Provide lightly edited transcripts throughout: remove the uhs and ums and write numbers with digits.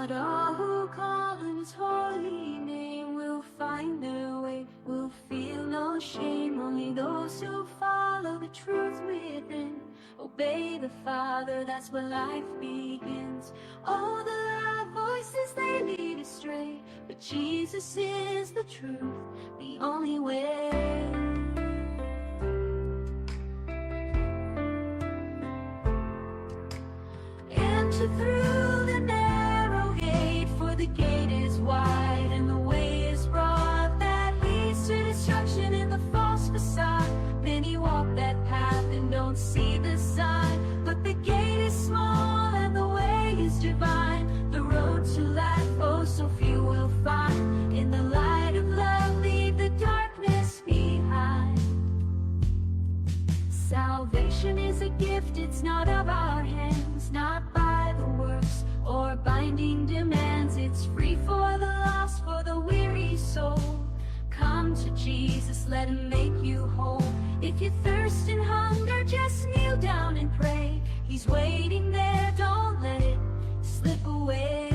Not all who call on his holy name will find their way, will feel no shame. Only those who follow the truth within, obey the Father, that's where life begins. All the loud voices, they lead astray, but Jesus is the truth, the only way. Enter through the narrow gate, for the gate is wide and the way is broad that leads to destruction in the false facade. Many walk that path and don't see the sign, but the gate is small and the way is divine. The road to life, oh, so few will find. In the light of love, leave the darkness behind. Salvation is a gift, it's not of our hands, not by the works or binding demands. It's free for the lost, for the weary soul. Come to Jesus, let him make you whole. If you thirst and hunger, just kneel down and pray. He's waiting there, don't let it slip away.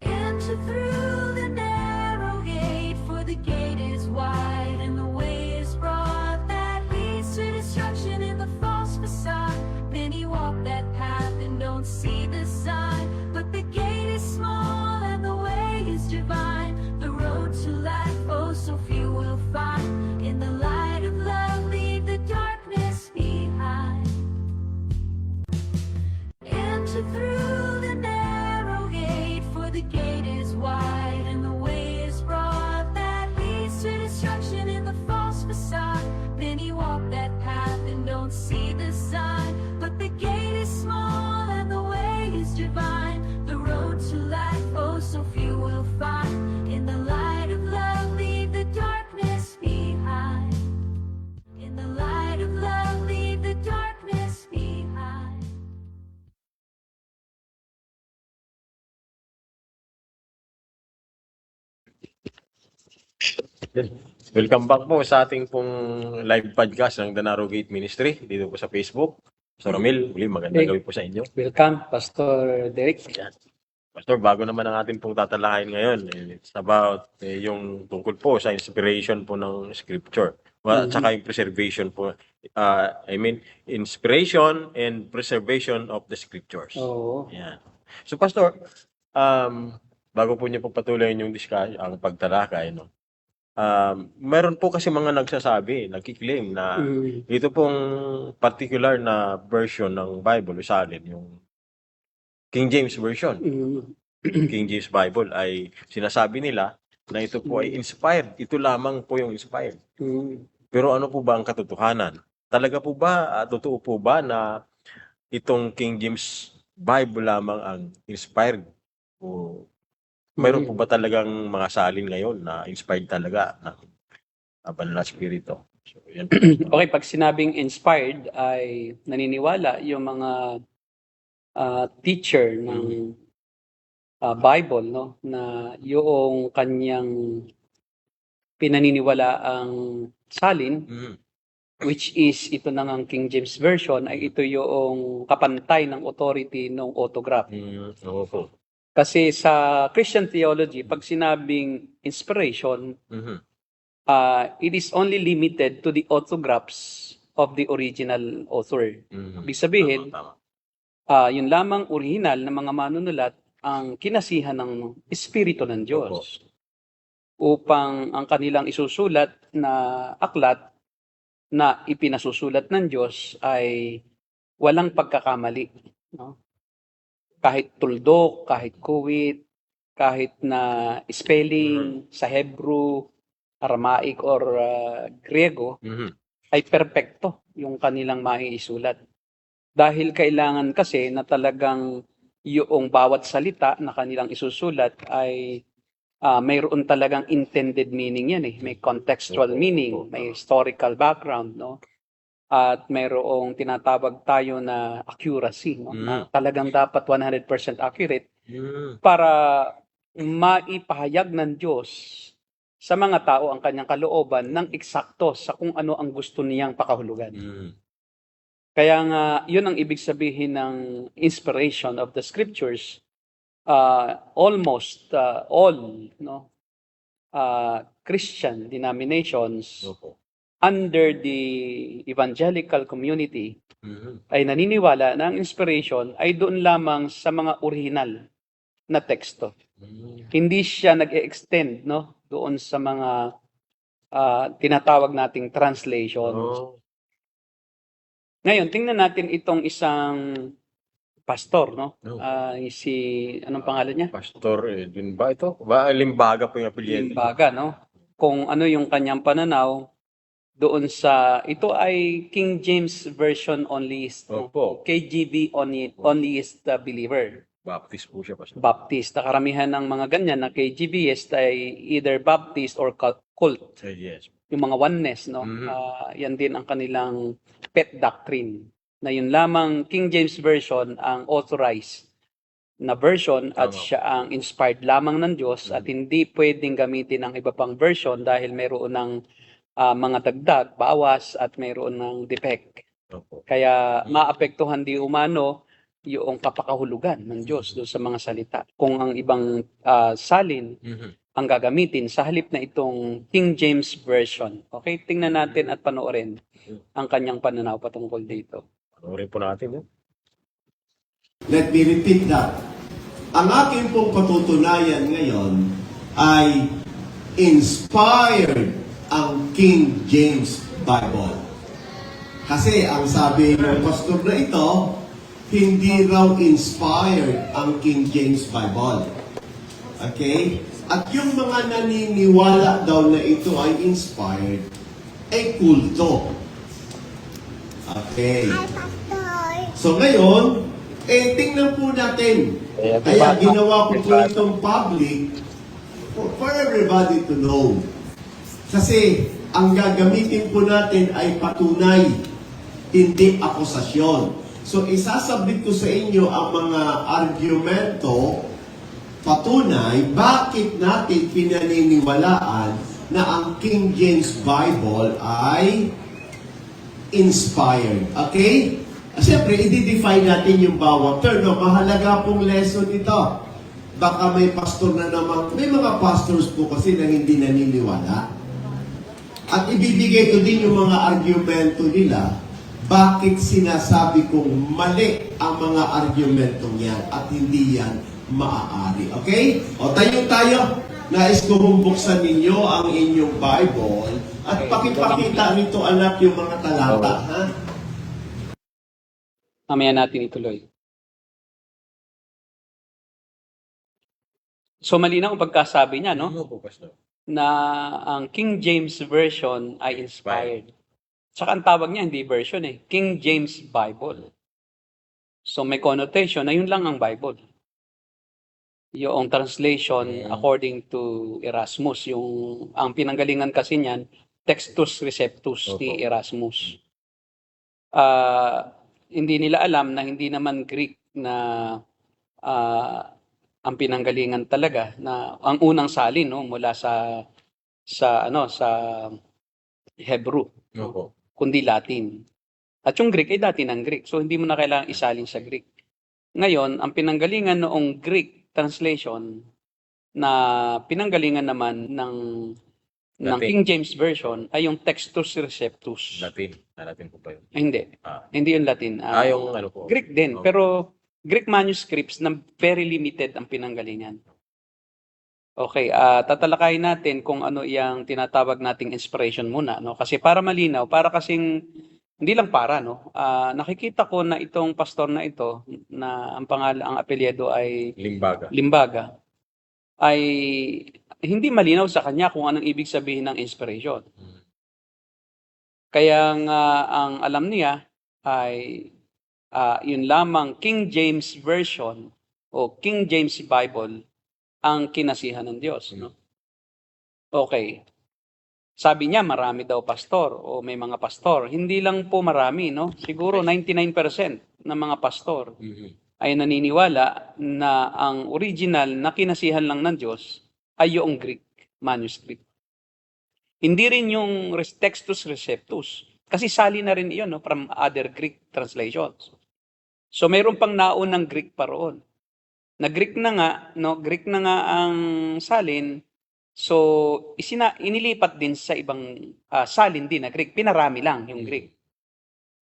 Enter through the narrow gate, for the gate is wide and the way is broad that leads to destruction in the false facade. Many walk that path and don't see the sign, but the gate is small and the way is divine. The road to life, oh, so few will find. In the light of love, leave the darkness behind. Enter through the narrow gate, for the gate is wide and the way is broad that leads to destruction in the false facade. Many walk that path and don't see the sign, but the gate is small and the way is divine. The road to life, oh, so few will find. In the light of love, leave the darkness behind. In the light of love, leave the darkness behind. Welcome back po sa ating pong live podcast ng The Narrow Gate Ministry dito po sa Facebook. Pastor Romil, muli magandang gabi po sa inyo. Welcome, Pastor Derek. Yan. Pastor, bago naman ang ating pong tatalahin ngayon, it's about yung tungkol po sa inspiration po ng Scripture. At saka yung preservation po. Inspiration and preservation of the Scriptures. Oo. Yan. So, Pastor, bago po niyo pagpatuloy yung discussion, ang pagtalakay, no? Meron po kasi mga nagkiklaim na ito pong particular na version ng Bible, usalin, yung King James Version, King James Bible, ay sinasabi nila na ito po ay inspired. Ito lamang po yung inspired. Pero ano po ba ang katotohanan? Talaga po ba, totoo po ba na itong King James Bible lamang ang inspired? O mayroon po ba talagang mga salin ngayon na inspired talaga ng Banal na Espiritu? So, yan po. Okay, pag sinabing inspired ay naniniwala yung mga teacher ng Bible, no, na yung kanyang pinaniniwala ang salin, which is ito na ng King James Version, ay ito yung kapantay ng authority ng autograph. Oo po. Kasi sa Christian theology, pag sinabing inspiration, it is only limited to the autographs of the original author. Ibig sabihin, Tama. yun lamang original na mga manunulat ang kinasihan ng Espiritu ng Diyos upang ang kanilang isusulat na aklat na ipinasusulat ng Diyos ay walang pagkakamali. No? Kahit tuldok, kahit kuwit, kahit na spelling sa Hebrew, Aramaic or Griego, ay perpekto yung kanilang maiisulat. Dahil kailangan kasi na talagang yung bawat salita na kanilang isusulat ay mayroon talagang intended meaning yan eh. May contextual meaning, may historical background, no? At mayroong tinatawag tayo na accuracy, no? Na talagang dapat 100% accurate para maipahayag ng Diyos sa mga tao ang kanyang kalooban ng eksakto sa kung ano ang gusto niyang pakahulugan. Kaya nga, yun ang ibig sabihin ng inspiration of the scriptures. Almost all Christian denominations Opo. under the evangelical community ay naniniwala na ang inspiration ay doon lamang sa mga original na teksto. Hindi siya nag-extend doon sa mga tinatawag nating translations. Oh. Ngayon, tingnan natin itong isang pastor, No. anong pangalan niya? Pastor Edwin ba ito? Limbaga po yung apelyido. Limbaga, Kung ano yung kanyang pananaw doon ito ay King James Version onlyist. Opo. KJV onlyist believer. Baptist po siya, Pastor. Baptist. Karamihan ng mga ganyan na KJVist ay either Baptist or cult. Yes. Yung mga oneness, yan din ang kanilang pet doctrine. Na yun lamang King James Version ang authorized na version at Tama. siya ang inspired lamang ng Diyos at hindi pwedeng gamitin ang iba pang version dahil mayroon ng mga dagdag, bawas at mayroon ng defect. Opo. Kaya maapektuhan di umano yung kapakahulugan ng Diyos doon sa mga salita. Kung ang ibang salin ang gagamitin sa halip na itong King James Version. Okay, tingnan natin at panoorin ang kanyang pananaw patungkol dito. Panoorin po natin. Let me repeat that. Ang aking pong patutunayan ngayon ay inspired ang King James Bible. Kasi ang sabi ng pastor na ito, hindi raw inspired ang King James Bible. Okay? At yung mga naniniwala daw na ito ay inspired, ay kulto. Okay. So ngayon, tingnan po natin. Kaya ginawa ko po itong public for everybody to know. Kasi ang gagamitin po natin ay patunay, hindi akusasyon. So isasabit ko sa inyo ang mga argumento, patunay, bakit natin pinaniniwalaan na ang King James Bible ay inspired. Okay? Siyempre, i-define natin yung bawat term. Mahalaga pong lesson ito. Baka may pastor na naman, may mga pastors po kasi na hindi naniniwala. At ibibigay ko din yung mga argumento nila, bakit sinasabi kong mali ang mga argumentong yan at hindi yan maaari. Okay? O tayo. Nais ko buksan ninyo ang inyong Bible at pakipakita nito anak yung mga talata. Ha? Mamaya natin ituloy. So malinaw ang pagkasabi niya, Ano po, Pastor? na ang King James Version ay inspired. Saka ang tawag niya hindi version King James Bible. So may connotation na yun lang ang Bible. Yung translation according to Erasmus, ang pinanggalingan kasi niyan, Textus Receptus ni Erasmus. Hindi nila alam na hindi naman Greek na ang pinanggalingan talaga, na ang unang salin mula sa Hebrew, kundi Latin. At yung Greek ay dati ng Greek. So hindi mo na kailangang isalin sa Greek. Ngayon, ang pinanggalingan noong Greek translation na pinanggalingan naman ng King James Version ay yung Textus Receptus. Latin po pa yun. Hindi. Hindi yung Latin. Yung ano po. Greek din, pero Greek manuscripts na very limited ang pinanggalingan. Okay, tatalakayin natin kung ano yung tinatawag nating inspiration muna, Kasi para malinaw, para kasing hindi lang para, nakikita ko na itong pastor na ito na ang apelyido ay Limbaga ay hindi malinaw sa kanya kung anong ibig sabihin ng inspiration. Kaya nga ang alam niya ay yun lamang King James Version o King James Bible ang kinasihan ng Diyos. Okay. Sabi niya marami daw pastor o may mga pastor. Hindi lang po marami, Siguro 99% ng mga pastor ay naniniwala na ang original na kinasihan lang ng Diyos ay yung Greek manuscript. Hindi rin yung Textus Receptus. Kasi sali na rin iyon, no, from other Greek translations. So mayroon pang naunang Greek pa roon. Na Greek na nga, no, Greek na nga ang salin. So inilipat din sa ibang salin din na Greek. Pinarami lang yung Greek.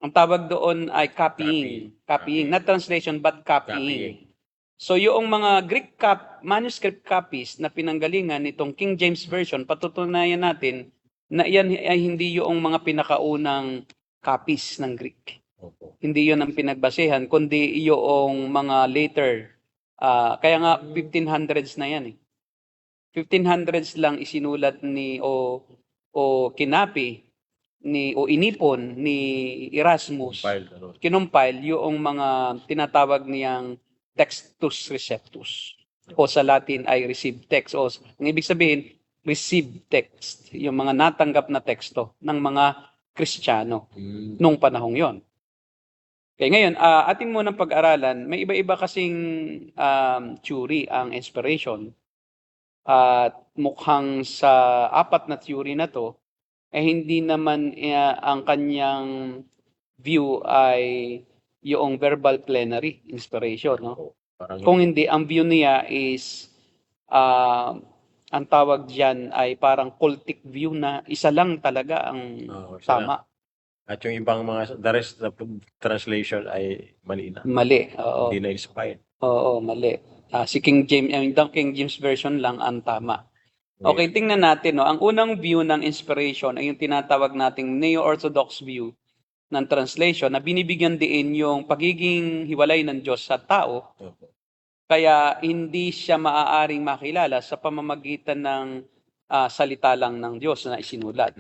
Ang tawag doon ay copying. Copying. Not translation, but copying. So yung mga Greek manuscript copies na pinanggalingan nitong King James Version, patutunayan natin na yan ay hindi yung mga pinakaunang copies ng Greek. Hindi yun ang pinagbasehan, kundi yung mga later. Kaya nga 1500s na yan eh. 1500s lang isinulat ni o kinapi ni o inipon ni Erasmus. Kinumpile yung mga tinatawag niyang textus receptus. O sa Latin ay received text. O ang ibig sabihin, received text. Yung mga natanggap na teksto ng mga Kristiyano nung panahong yon. Okay, ngayon, atin munang pag-aralan, may iba-iba kasing theory ang inspiration. At mukhang sa apat na theory na to, hindi naman ang kanyang view ay yung verbal plenary inspiration. No? Kung hindi, ang view niya is, ang tawag dyan ay parang cultic view na isa lang talaga ang tama. At yung ibang mga, the rest of translation ay mali na. Mali, oo. Hindi na inspired. Oo, mali. Si King James, yung King James Version lang ang tama. Okay, tingnan natin. No? Ang unang view ng inspiration ay yung tinatawag nating Neo-Orthodox view ng translation na binibigyan din yung pagiging hiwalay ng Diyos sa tao. Kaya hindi siya maaaring makilala sa pamamagitan ng salita lang ng Diyos na isinulat.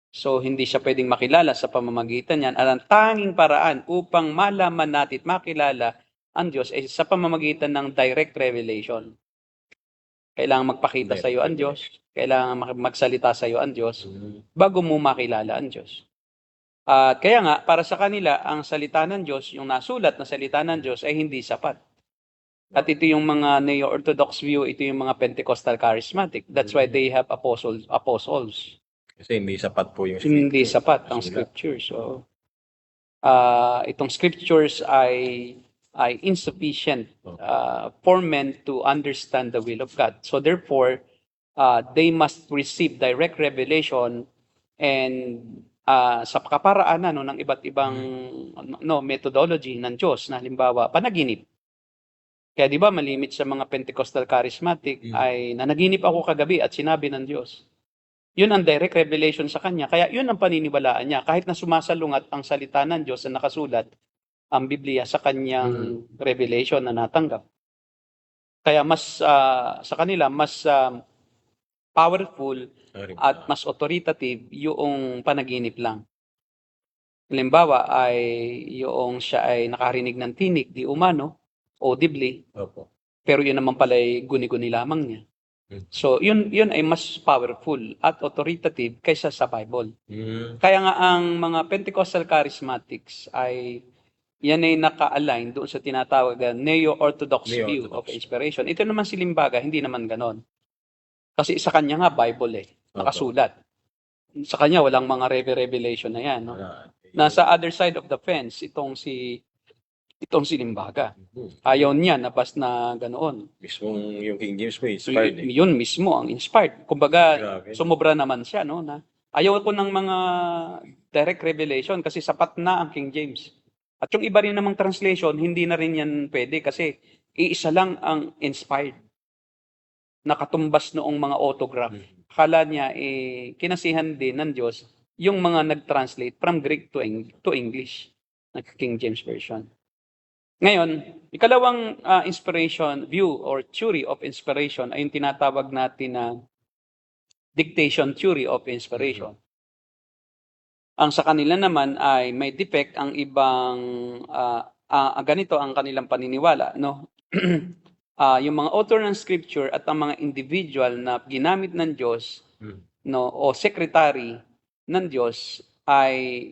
So, hindi siya pwedeng makilala sa pamamagitan niyan. At ang tanging paraan upang malaman natin at makilala ang Diyos ay sa pamamagitan ng direct revelation. Kailangan magpakita sa iyo ang Diyos. Kailangan magsalita sa iyo ang Diyos bago mo makilala ang Diyos. Kaya nga, para sa kanila, ang salita ng Diyos, yung nasulat na salita ng Diyos ay hindi sapat. At ito yung mga Neo-Orthodox view, ito yung mga Pentecostal charismatic. That's why they have apostles. Kasi hindi sapat po yung Hindi sapat ang scriptures. So, itong scriptures ay insufficient for men to understand the will of God. So therefore, they must receive direct revelation and sa kaparaanan ng iba't ibang methodology ng Diyos na halimbawa panaginip. Kaya di ba malimit sa mga Pentecostal charismatic ay nanaginip ako kagabi at sinabi ng Diyos. Yun ang direct revelation sa kanya. Kaya yun ang paniniwalaan niya. Kahit na sumasalungat ang salita ng Diyos na nakasulat ang Biblia sa kanyang revelation na natanggap. Kaya mas sa kanila mas powerful at mas authoritative yung panaginip lang. Halimbawa ay yung siya ay nakarinig ng tinig di umano, audibly. Opo. Pero yun naman pala ay guni-guni lamang niya. So yun ay mas powerful at authoritative kaysa sa Bible. Kaya nga ang mga Pentecostal charismatics ay yan ay naka-align doon sa tinatawag na Neo-Orthodox view of inspiration. Ito naman si Limbaga, hindi naman ganon. Kasi sa kanya nga Bible nakasulat. Sa kanya walang mga revelation na yan. No? Nasa other side of the fence, itong si Limbaga. Ayaw niya na bas na ganoon. Mismong yung King James mo inspired. Yun mismo ang inspired. Kumbaga, Grabe. sumobra naman siya. No? Na, ayaw ko ng mga direct revelation kasi sapat na ang King James. At yung iba rin namang translation, hindi na rin yan pwede kasi iisa lang ang inspired. Nakatumbas noong mga autograph. Akala niya, kinasihan din ng Diyos yung mga nag-translate from Greek to English ng King James Version. Ngayon, ikalawang inspiration view or theory of inspiration ay yung tinatawag natin na dictation theory of inspiration. Ang sa kanila naman ay may defect ang ibang ganito ang kanilang paniniwala, no? Yung mga author ng scripture at ang mga individual na ginamit ng Diyos, no, o secretary ng Diyos ay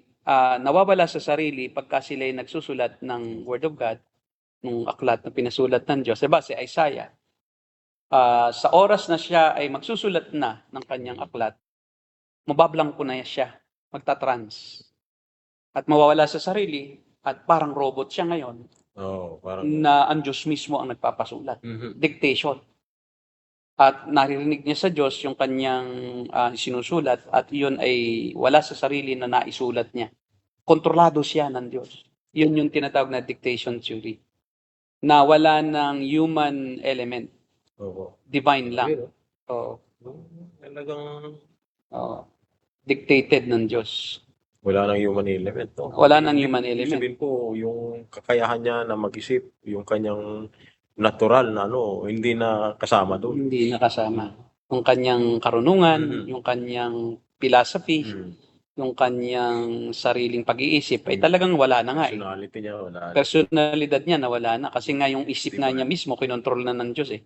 nawawala sa sarili pagka sila ay nagsusulat ng Word of God, ng aklat na pinasulat ng Diyos. Diba si Isaiah, sa oras na siya ay magsusulat na ng kanyang aklat, mabablangko na siya, magtatrans. at mawawala sa sarili at parang robot siya ngayon Oo, parang na ang Diyos mismo ang nagpapasulat. Dictation. At naririnig niya sa Diyos yung kanyang sinusulat at yun ay wala sa sarili na naisulat niya. Kontrolado siya ng Diyos. Yun yung tinatawag na dictation theory. Na wala ng human element. Oo. Divine lang. Pero, Oo. talagang Oo. Dictated ng Diyos. wala nang human element. No? Wala nang human Ibig element. sabihin po, yung kakayahan niya na mag-isip, yung kanyang natural na hindi na kasama doon. Hindi nakasama. Yung kanyang karunungan, Mhm. yung kanyang philosophy, yung kanyang sariling pag-iisip, ay talagang wala na nga eh. Personality niya, wala. Personalidad niya nawala na kasi nga yung isip nga niya mismo kinontrol na ng Diyos eh.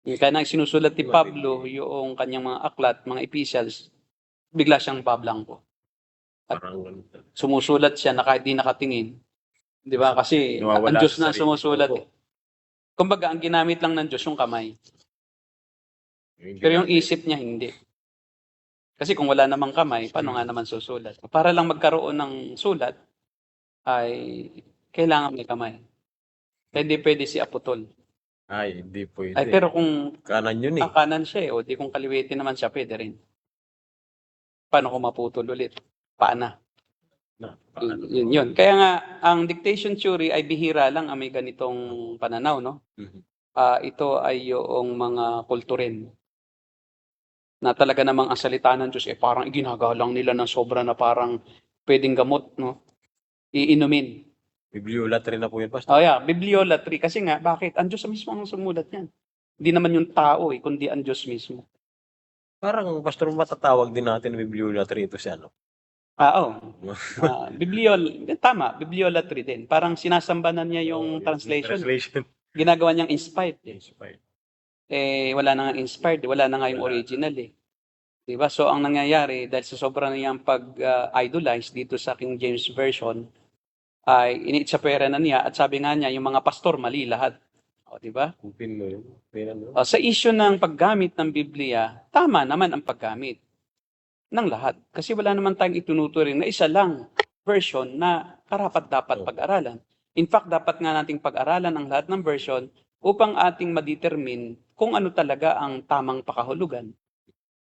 Yung kaya nang sinusulat ni Pablo yung kanyang mga aklat, mga epistles, bigla siyang bablangko. Parang Sumusulat siya na kahit di nakatingin. Di ba? Kasi nawawala ang Diyos sa na sarili. sumusulat Opo. eh. Kumbaga, ang ginamit lang ng Diyos yung kamay. Pero yung isip niya hindi. Kasi kung wala namang kamay, paano nga naman susulat? Para lang magkaroon ng sulat, ay kailangan may kamay. Hindi pwede si Apotol. Ay, hindi pwede. Ay, pero kung Kanan yun eh. kanan siya o di kung kaliwitin naman siya, pwede rin. Paano kung maputol ulit? Paana? Yun. Kaya nga, ang dictation theory ay bihira lang ang may ganitong pananaw, no? Mhm. Ito ay yung mga kulturin na talaga namang ang salita ng Diyos parang iginagalang nila ng sobra na parang pwedeng gamot, no? Iinumin. Bibliolatry na po yun, Pastor. Oh yeah, bibliolatry. Kasi nga, bakit? Ang Diyos mismo ang sumulat yan. Hindi naman yung tao kundi ang Diyos mismo. Parang, Pastor, matatawag din natin na bibliolatry ito siya, no? Oo. Tama, bibliolatry din. Parang sinasambanan niya yung translation. Ginagawa niyang inspired. Inspired. Wala na nga inspired, wala na nga yung original eh. Diba? So, ang nangyayari, dahil sa sobrang niyang pag-idolize dito sa King James Version, ay iniitsapwera na niya at sabi nga niya, yung mga pastor, mali lahat. O, diba? Kupin mo yun. Sa issue ng paggamit ng Biblia, tama naman ang paggamit ng lahat. Kasi wala naman tayong itunuturing na isa lang version na karapat-dapat pag-aralan. In fact, dapat nga nating pag-aralan ang lahat ng version upang ating ma-determine kung ano talaga ang tamang pakahulugan.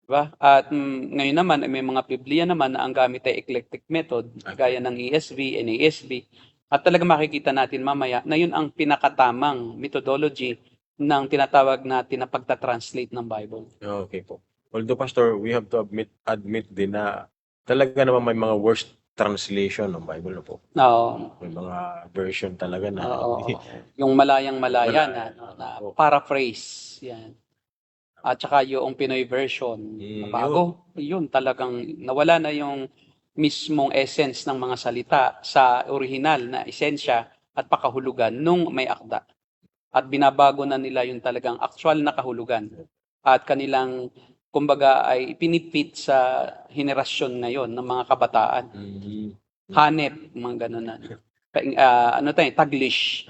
Diba? At ngayon naman, may mga Biblia naman na ang gamit ay eclectic method, gaya ng ESV, NASB. At talaga makikita natin mamaya na yun ang pinakatamang methodology ng tinatawag natin na pagta-translate ng Bible. Okay po. Although, Pastor, we have to admit din na talaga naman may mga worst translation ng Bible na po. Oo. May mga version talaga na Yung malayang-malaya na paraphrase. Yan. At saka yung Pinoy version na bago. Yun talagang nawala na yung mismong essence ng mga salita sa original na esensya at pakahulugan nung may akda. At binabago na nila yung talagang actual na kahulugan. At kanilang kumbaga ay pinipit sa henerasyon ngayon ng mga kabataan. Hanep, mga ganun na. Taglish.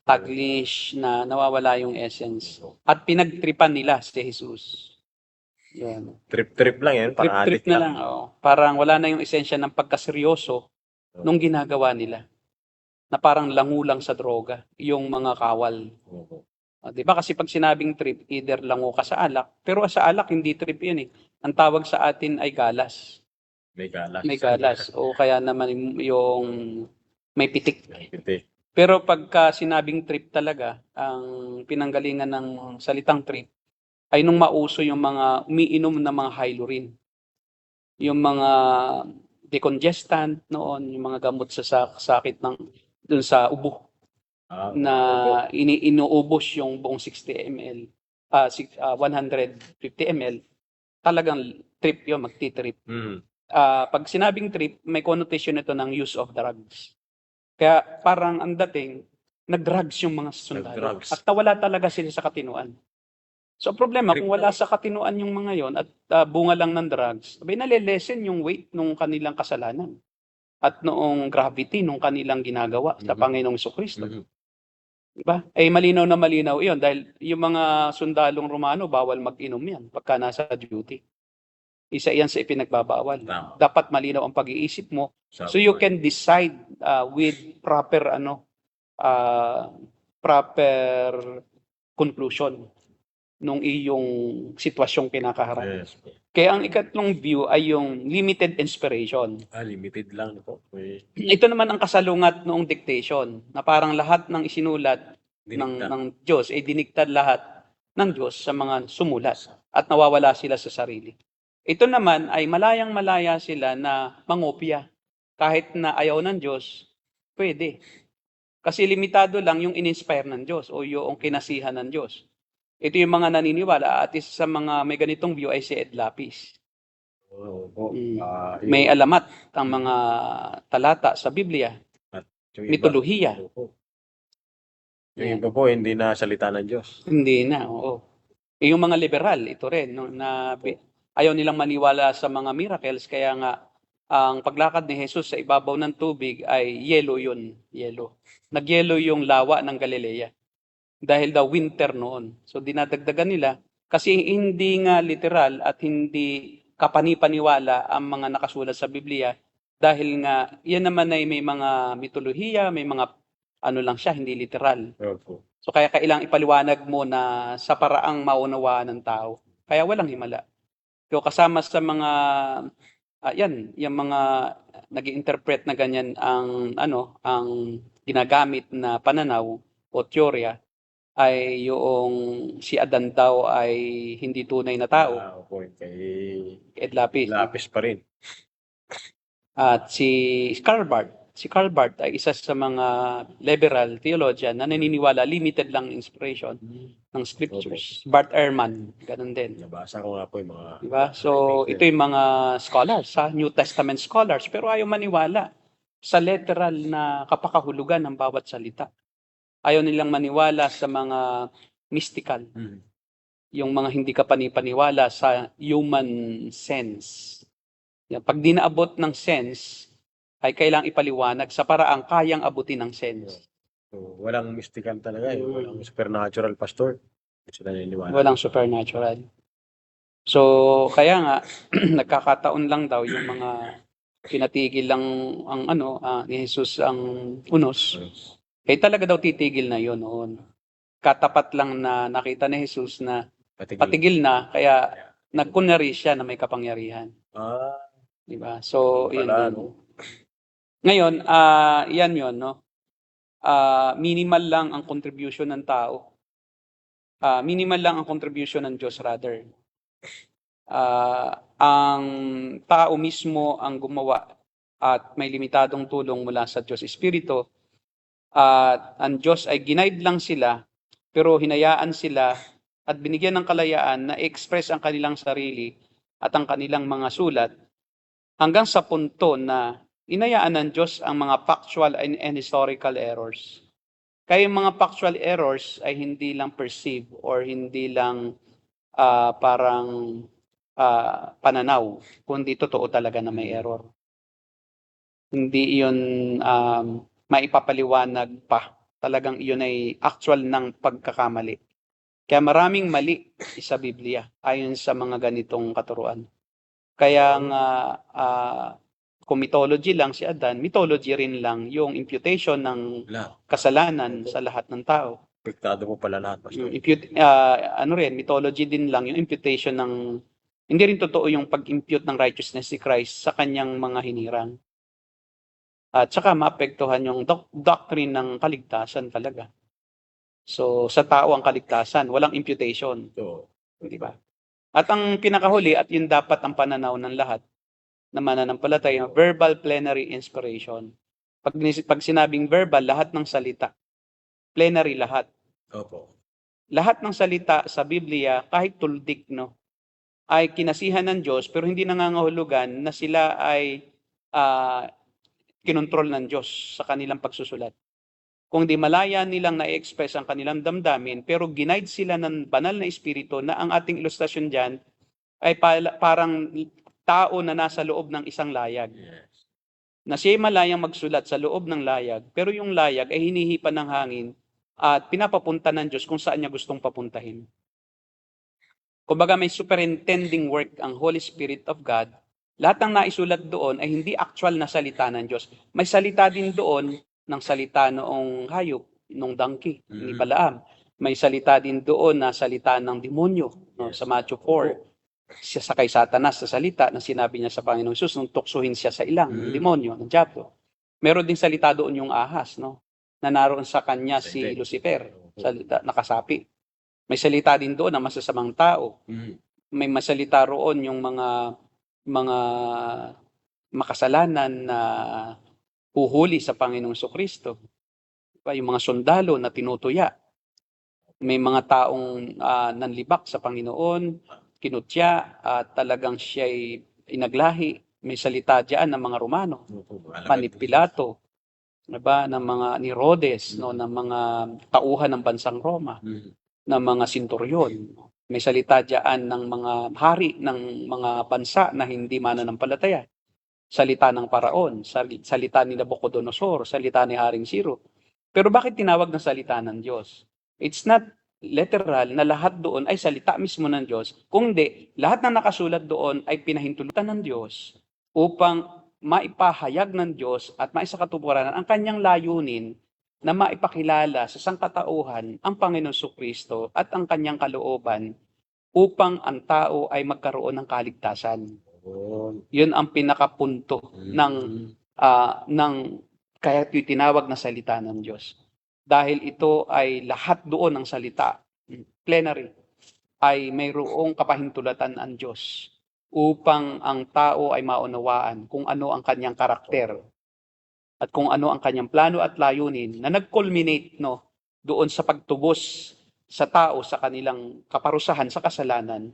Taglish na nawawala yung essence. At pinagtripan nila si Jesus. Yan. Trip-trip lang yan. Trip na lang. Oh. Parang wala na yung esensya ng pagkaseryoso nung ginagawa nila. Na parang langulang sa droga. Yung mga kawal. Di ba? Kasi pag sinabing trip, either lango ka sa alak. Pero sa alak, hindi trip yun eh. Ang tawag sa atin ay galas. May galas. O kaya naman yung may pitik. Pero pagka sinabing trip talaga, ang pinanggalingan ng salitang trip, ay nung mauso yung mga umiinom na mga Hylurin. Yung mga decongestant noon, yung mga gamot sa sakit ng dun sa ubo. Na inuubos yung buong 60 ml, 150 ml, talagang trip yun, magti-trip. Pag sinabing trip, may connotation ito ng use of drugs. Kaya parang ang dating, nag-drugs yung mga sundalo. At nawala talaga sila sa katinuan. So ang problema, kung wala sa katinuan yung mga yon at bunga lang ng drugs, nalilesen yung weight ng kanilang kasalanan. At noong gravity nung kanilang ginagawa sa Panginoong Jesucristo. Diba? Malinaw na malinaw iyon dahil yung mga sundalong Romano bawal mag-inom yan pagka nasa duty. Isa yan sa ipinagbabawal. Tama. Dapat malinaw ang pag-iisip mo Sa so you buhay. can decide with proper conclusion nung iyong sitwasyong kinakaharap. Yes. Kaya ang ikatlong view ay yung limited inspiration. Limited lang po. Ito naman ang kasalungat noong dictation na parang lahat ng isinulat ng Diyos ay dinigtad lahat ng Diyos sa mga sumulat at nawawala sila sa sarili. Ito naman ay malayang-malaya sila na mangopya. Kahit na ayaw ng Diyos, pwede. Kasi limitado lang yung in-inspire ng Diyos o yung kinasihan ng Diyos. Ito yung mga naniniwala at isa sa mga may ganitong view ay si Ed Lapis. May alamat ang mga talata sa Biblia, mitolohiya. Yung iba po, hindi na salita ng Diyos. Hindi na, oo. Yung mga liberal, ito rin, no, na ayaw nilang maniwala sa mga miracles, kaya nga ang paglakad ni Jesus sa ibabaw ng tubig ay yelo yun, yelo. Nagyelo yung lawa ng Galilea dahil daw winter noon. So dinadagdagan nila kasi hindi nga literal at hindi kapanipaniwala ang mga nakasulat sa Biblia dahil nga yan naman ay may mga mitolohiya, may mga ano lang siya, hindi literal. Opo. So kaya kailangang ipaliwanag mo na sa paraang maunawaan ng tao. Kaya walang himala. So kasama sa mga yung mga nag-interpret na ganyan ang ginagamit na pananaw o teorya ay yung si Adan daw ay hindi tunay na tao. Opo, kay Ed Lapis. Lapis pa rin. At si Karl Barth ay isa sa mga liberal theologian na naniniwala limited lang inspiration ng scriptures. Bart Ehrman, ganun din. Nabasa ko nga po yung mga... Diba? So, ito yung mga scholars, New Testament scholars, pero ayaw maniwala sa literal na kapakahulugan ng bawat salita. Ayaw nilang maniwala sa mga mystical, yung mga hindi ka panipaniwala sa human sense. Yan. Pag di naabot ng sense, ay kailangang ipaliwanag sa paraang kayang abutin ng sense. So, walang mystical talaga. Walang supernatural, pastor. Sila naniniwala. Walang supernatural. So, kaya nga, nagkakataon lang daw yung mga pinatigil lang ang ni Jesus ang unos. Eh talaga daw titigil na yun noon. Katapat lang na nakita ni Jesus na patigil na, kaya nagkunwari siya na may kapangyarihan. Diba? So, yun. Ngayon, yan yun, no? Minimal lang ang contribution ng tao. Minimal lang ang contribution ng Diyos rather. Ang tao mismo ang gumawa at may limitadong tulong mula sa Diyos Espiritu. At ang Diyos ay ginaid lang sila, pero hinayaan sila at binigyan ng kalayaan na i-express ang kanilang sarili at ang kanilang mga sulat hanggang sa punto na inayaan ng Diyos ang mga factual and historical errors. Kaya yung mga factual errors ay hindi lang perceive or hindi lang parang pananaw, kundi totoo talaga na may error. Hindi yun maipapaliwanag pa. Talagang iyon ay actual ng pagkakamali. Kaya maraming mali sa Biblia ayon sa mga ganitong katuruan. Kaya nga kung mythology lang si Adan, mythology rin lang yung imputation ng kasalanan sa lahat ng tao. Apektado mo pala lahat, pastor. Mythology din lang yung imputation ng, hindi rin totoo yung pag-impute ng righteousness si Christ sa kanyang mga hinirang. At saka maapektuhan yung doctrine ng kaligtasan talaga. So, sa tao ang kaligtasan, walang imputation. Di ba? At ang pinakahuli, at yun dapat ang pananaw ng lahat na mananampalataya, verbal plenary inspiration. Pag sinabing verbal, lahat ng salita. Plenary lahat. Opo. Lahat ng salita sa Biblia, kahit tuldik, no, ay kinasihan ng Diyos, pero hindi nangangahulugan na sila ay kinontrol ng Diyos sa kanilang pagsusulat. Kung di malaya nilang na-express ang kanilang damdamin, pero ginaid sila ng banal na espiritu na ang ating ilustrasyon dyan ay parang tao na nasa loob ng isang layag. Na siya malayang magsulat sa loob ng layag, pero yung layag ay hinihipan ng hangin at pinapapunta ng Diyos kung saan niya gustong papuntahin. Kumbaga may superintending work ang Holy Spirit of God. Lahat ng naisulat doon ay hindi actual na salita ng Diyos. May salita din doon ng salita noong hayop, nung donkey, ni Balaam. May salita din doon na salita ng demonyo, no, sa Matthew 4. Siya sakay Satanas sa salita na sinabi niya sa Panginoong Hesus nung tuksuhin siya sa ilang, ng demonyo, ng diablo. Meron din salita doon yung ahas, no, na naroon sa kanya si Lucifer, salita, nakasapi. May salita din doon na masasamang tao. May masalita roon yung mga makasalanan na huhuli sa Panginoong Kristo. Yung mga sundalo na tinutuya. May mga taong nanlibak sa Panginoon, kinutya, at talagang siya'y inaglahi. May salita diyan ng mga Romano, ni Pilato, diba, ng mga ni Rhodes, no, ng mga tauhan ng bansang Roma, ng mga senturyon. May salita diyan ng mga hari ng mga bansa na hindi mananampalataya. Salita ng Paraon, salita ni Nabucodonosor, salita ni Haring Ciro. Pero bakit tinawag na salita ng Diyos? It's not literal na lahat doon ay salita mismo ng Diyos, kundi lahat na nakasulat doon ay pinahintulutan ng Diyos upang maipahayag ng Diyos at maisakatuparan ang kanyang layunin na maipakilala sa sangkatauhan ang Panginoon Kristo at ang kanyang kalooban upang ang tao ay magkaroon ng kaligtasan. Yun ang pinakapunto ng kaya ito'y tinawag na salita ng Diyos. Dahil ito ay lahat doon ng salita, plenary, ay mayroong kapahintulatan ang Diyos upang ang tao ay maunawaan kung ano ang kanyang karakter at kung ano ang kanyang plano at layunin na nag-culminate, no, doon sa pagtubos sa tao sa kanilang kaparusahan sa kasalanan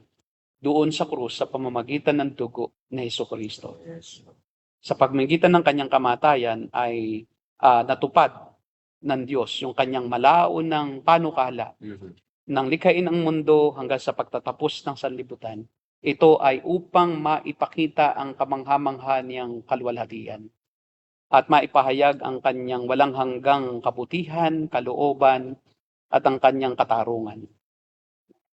doon sa krus sa pamamagitan ng dugo ni Jesucristo. Sa pamamagitan ng kanyang kamatayan ay natupad ng Diyos yung kanyang malaunang panukala ng likhain ang mundo hanggang sa pagtatapos ng sanlibutan. Ito ay upang maipakita ang kamangha-mangha niyang kaluwalhatian at maipahayag ang kanyang walang hanggang kabutihan, kalooban at ang kanyang katarungan.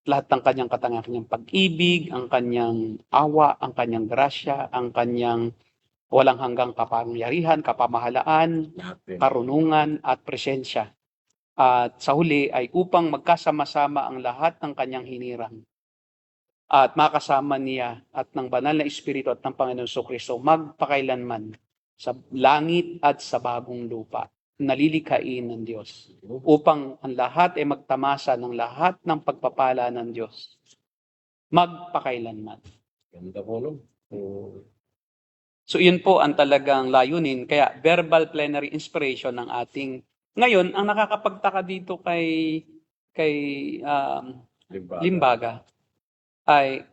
Lahat ng kanyang kanyang pag-ibig, ang kanyang awa, ang kanyang grasya, ang kanyang walang hanggang kapangyarihan, kapamahalaan, karunungan at presensya. At sa huli ay upang magkasama-sama ang lahat ng kanyang hinirang. At makasama niya at ng banal na Espiritu at ng Panginoon Kristo magpakailanman sa langit at sa bagong lupa, nalilikhain ng Diyos. Upang ang lahat ay magtamasa ng lahat ng pagpapala ng Diyos. Magpakailanman. Ganda po, no? So yun po ang talagang layunin. Kaya verbal plenary inspiration ng ating... Ngayon, ang nakakapagtaka dito kay Limbaga ay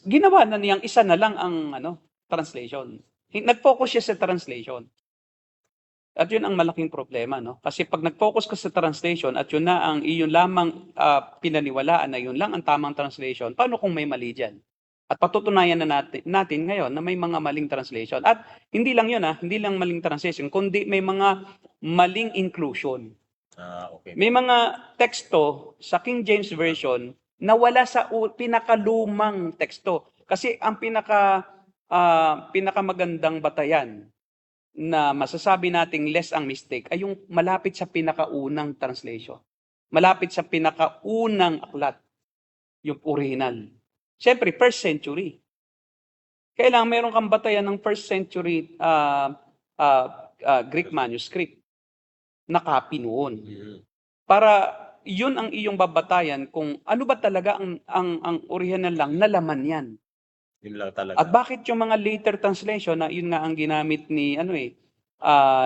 ginawa na niyang isa na lang ang translation. Nag-focus siya sa translation. At yun ang malaking problema, no? Kasi pag nag-focus ka sa translation at yun na ang iyon lamang pinaniwalaan na yun lang ang tamang translation, paano kung may mali dyan? At patutunayan na natin ngayon na may mga maling translation. At hindi lang yun, hindi lang maling translation, kundi may mga maling inclusion. Okay. May mga teksto sa King James Version na wala sa pinakalumang teksto. Kasi ang pinakamagandang batayan na masasabi nating less ang mistake ay yung malapit sa pinakaunang translation. Malapit sa pinakaunang aklat, yung original. Siyempre, first century. Kailangan meron kang batayan ng first century Greek manuscript na copy noon. Para yun ang iyong babatayan kung ano ba talaga ang original lang na laman yan. Yun lang talaga. At bakit yung mga later translation na yun nga ang ginamit ni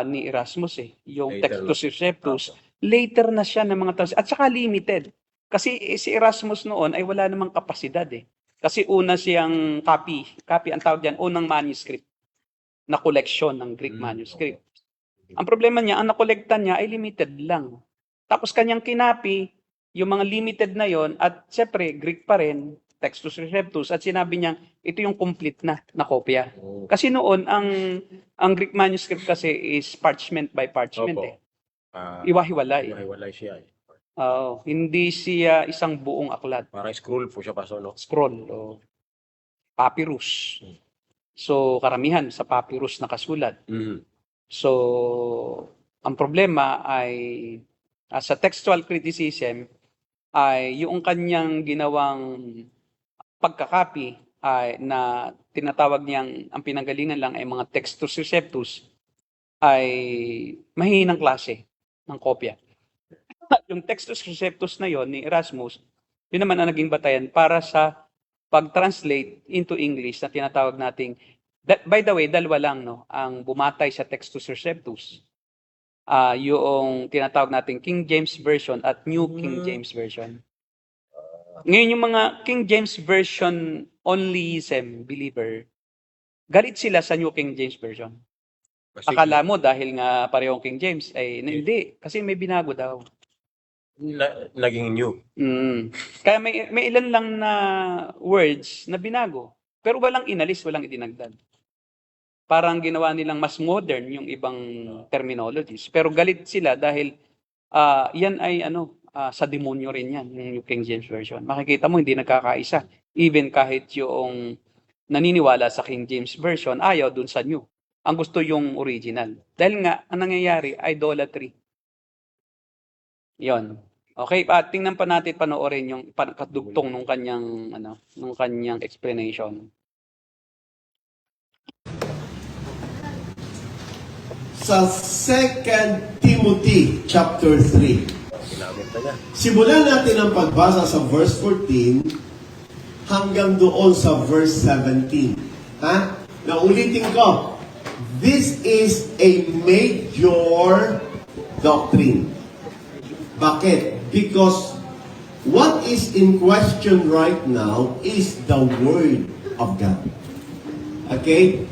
ni Erasmus yung Later Textus Receptus, later na siya ng mga translation at saka limited. Kasi si Erasmus noon ay wala namang kapasidad Kasi una siyang copy ang tawag diyan, unang manuscript na collection ng Greek manuscript. Ang problema niya, ang nakolekta niya ay limited lang. Tapos kanyang kinapi yung mga limited na yon at siyempre Greek pa rin, Textus Receptus, at sinabi niya ito yung complete na kopya. Kasi noon ang Greek manuscript kasi is parchment by parchment Opo. Iwahiwalay. Iwahiwalay siya Hindi siya isang buong aklat. Parang scroll po siya, Pastor, no? Scroll o papyrus. So, karamihan sa papyrus nakasulat. Mhm. So, ang problema ay sa textual criticism ay yung kanyang ginawang pagkakapi ay na tinatawag niyang ang pinanggalingan lang ay mga Textus Receptus ay mahinang klase ng kopya. Yung Textus Receptus na yon ni Erasmus, yun naman ang naging batayan para sa pag-translate into English na tinatawag nating, by the way, dalawa lang no, ang bumatay sa Textus Receptus. Yung tinatawag nating King James Version at New King James Version. Ngayon yung mga King James Version onlyism believer, galit sila sa New King James Version. Kasi Akala mo dahil nga parehong King James, ay hindi, kasi may binago daw. naging new. Kaya may ilan lang na words na binago. Pero walang inalis, walang idinagdag. Parang ginawa nilang mas modern yung ibang terminologies. Pero galit sila dahil yan ay sa demonyo rin yan, yung King James Version. Makikita mo, hindi nagkakaisa. Even kahit yung naniniwala sa King James Version, ayaw dun sa new. Ang gusto yung original. Dahil nga, ang nangyayari, idolatry. Yon. Okay, tingnan pa natin, panoorin yung kadugtong nung kanyang explanation. Sa 2 Timothy chapter 3. Ginamit na niya. Simulan natin ang pagbasa sa verse 14 hanggang doon sa verse 17. Ha? Naulitin ko. This is a major doctrine. Bakit? Because what is in question right now is the Word of God. Okay?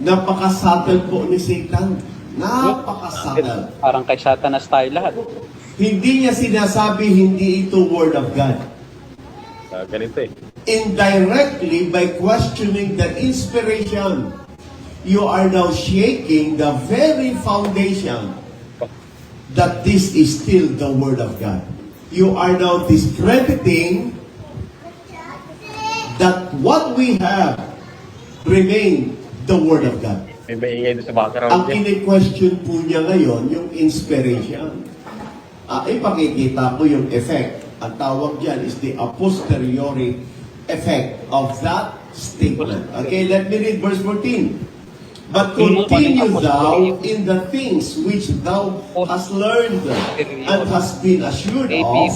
Napaka-subtle po ni Satan. Napaka-subtle. Parang kay Satanas tayo lahat. Hindi niya sinasabi hindi ito Word of God. Ganito eh. Indirectly, by questioning the inspiration, you are now shaking the very foundation that this is still the Word of God. You are now discrediting that what we have remain the Word of God. May maingay doon sa background Ang niya. kine-question po niya ngayon, yung inspiration. Ipakikita ko yung effect. Ang tawag dyan is the a posteriori effect of that statement. Okay, let me read verse 14. But continue thou in the things which thou hast learned and hast been assured of,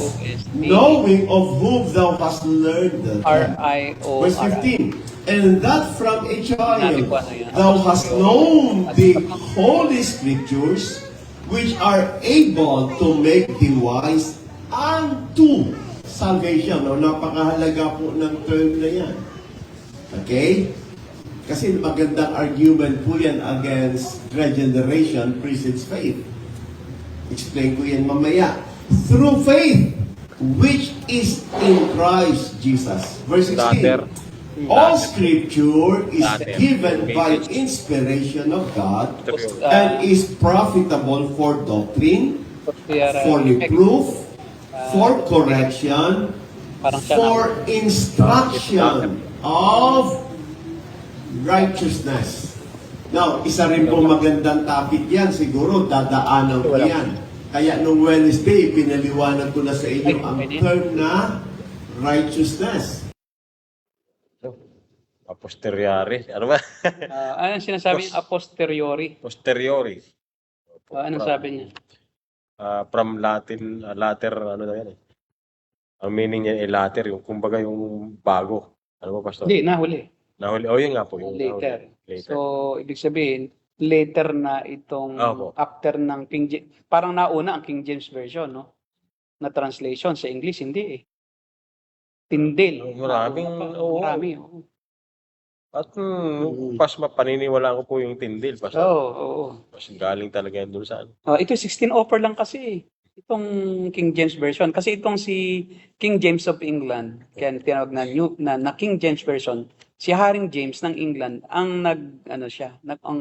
knowing of whom thou hast learned. R-I-O-R. Verse 15. And that from a child thou hast known the holy scriptures, which are able to make thee wise unto salvation. Napakahalaga po ng term na yan. Okay? Kasi magandang argument po yan against regeneration precedes faith. Explain ko yan mamaya. Through faith, which is in Christ Jesus. Verse 16. All scripture is given by inspiration of God and is profitable for doctrine, for reproof, for correction, for instruction of righteousness. Now, isa rin pong magandang topic yan. Siguro, dadaanan ko yan. Kaya nung Wednesday, pinaliwanag ko na sa inyo ang term na righteousness. A posteriori. Ano ba? Anong sinasabi? A posteriori. Posteriori. Anong sabi niya? From Latin, latter, ano na yan eh. Ang meaning niya ay latter, yung kumbaga yung bago. Ano ba, Pastor? Hindi, nahuli. Nahuli. Yun nga po. Yung Later. Later. So, ibig sabihin, later na itong Opo. after ng King James. Parang nauna ang King James Version, no? Na translation sa English, hindi eh. Tindil. Maraming, oo. Marami, oo. At pas mapaniniwala ko po yung tindil. Pas, Oo. pas galing talaga yan dun sa ano. Ito 16 offer lang kasi. Itong King James Version. Kasi itong si King James of England, kaya tinawag na King James Version, si Haring James ng England ang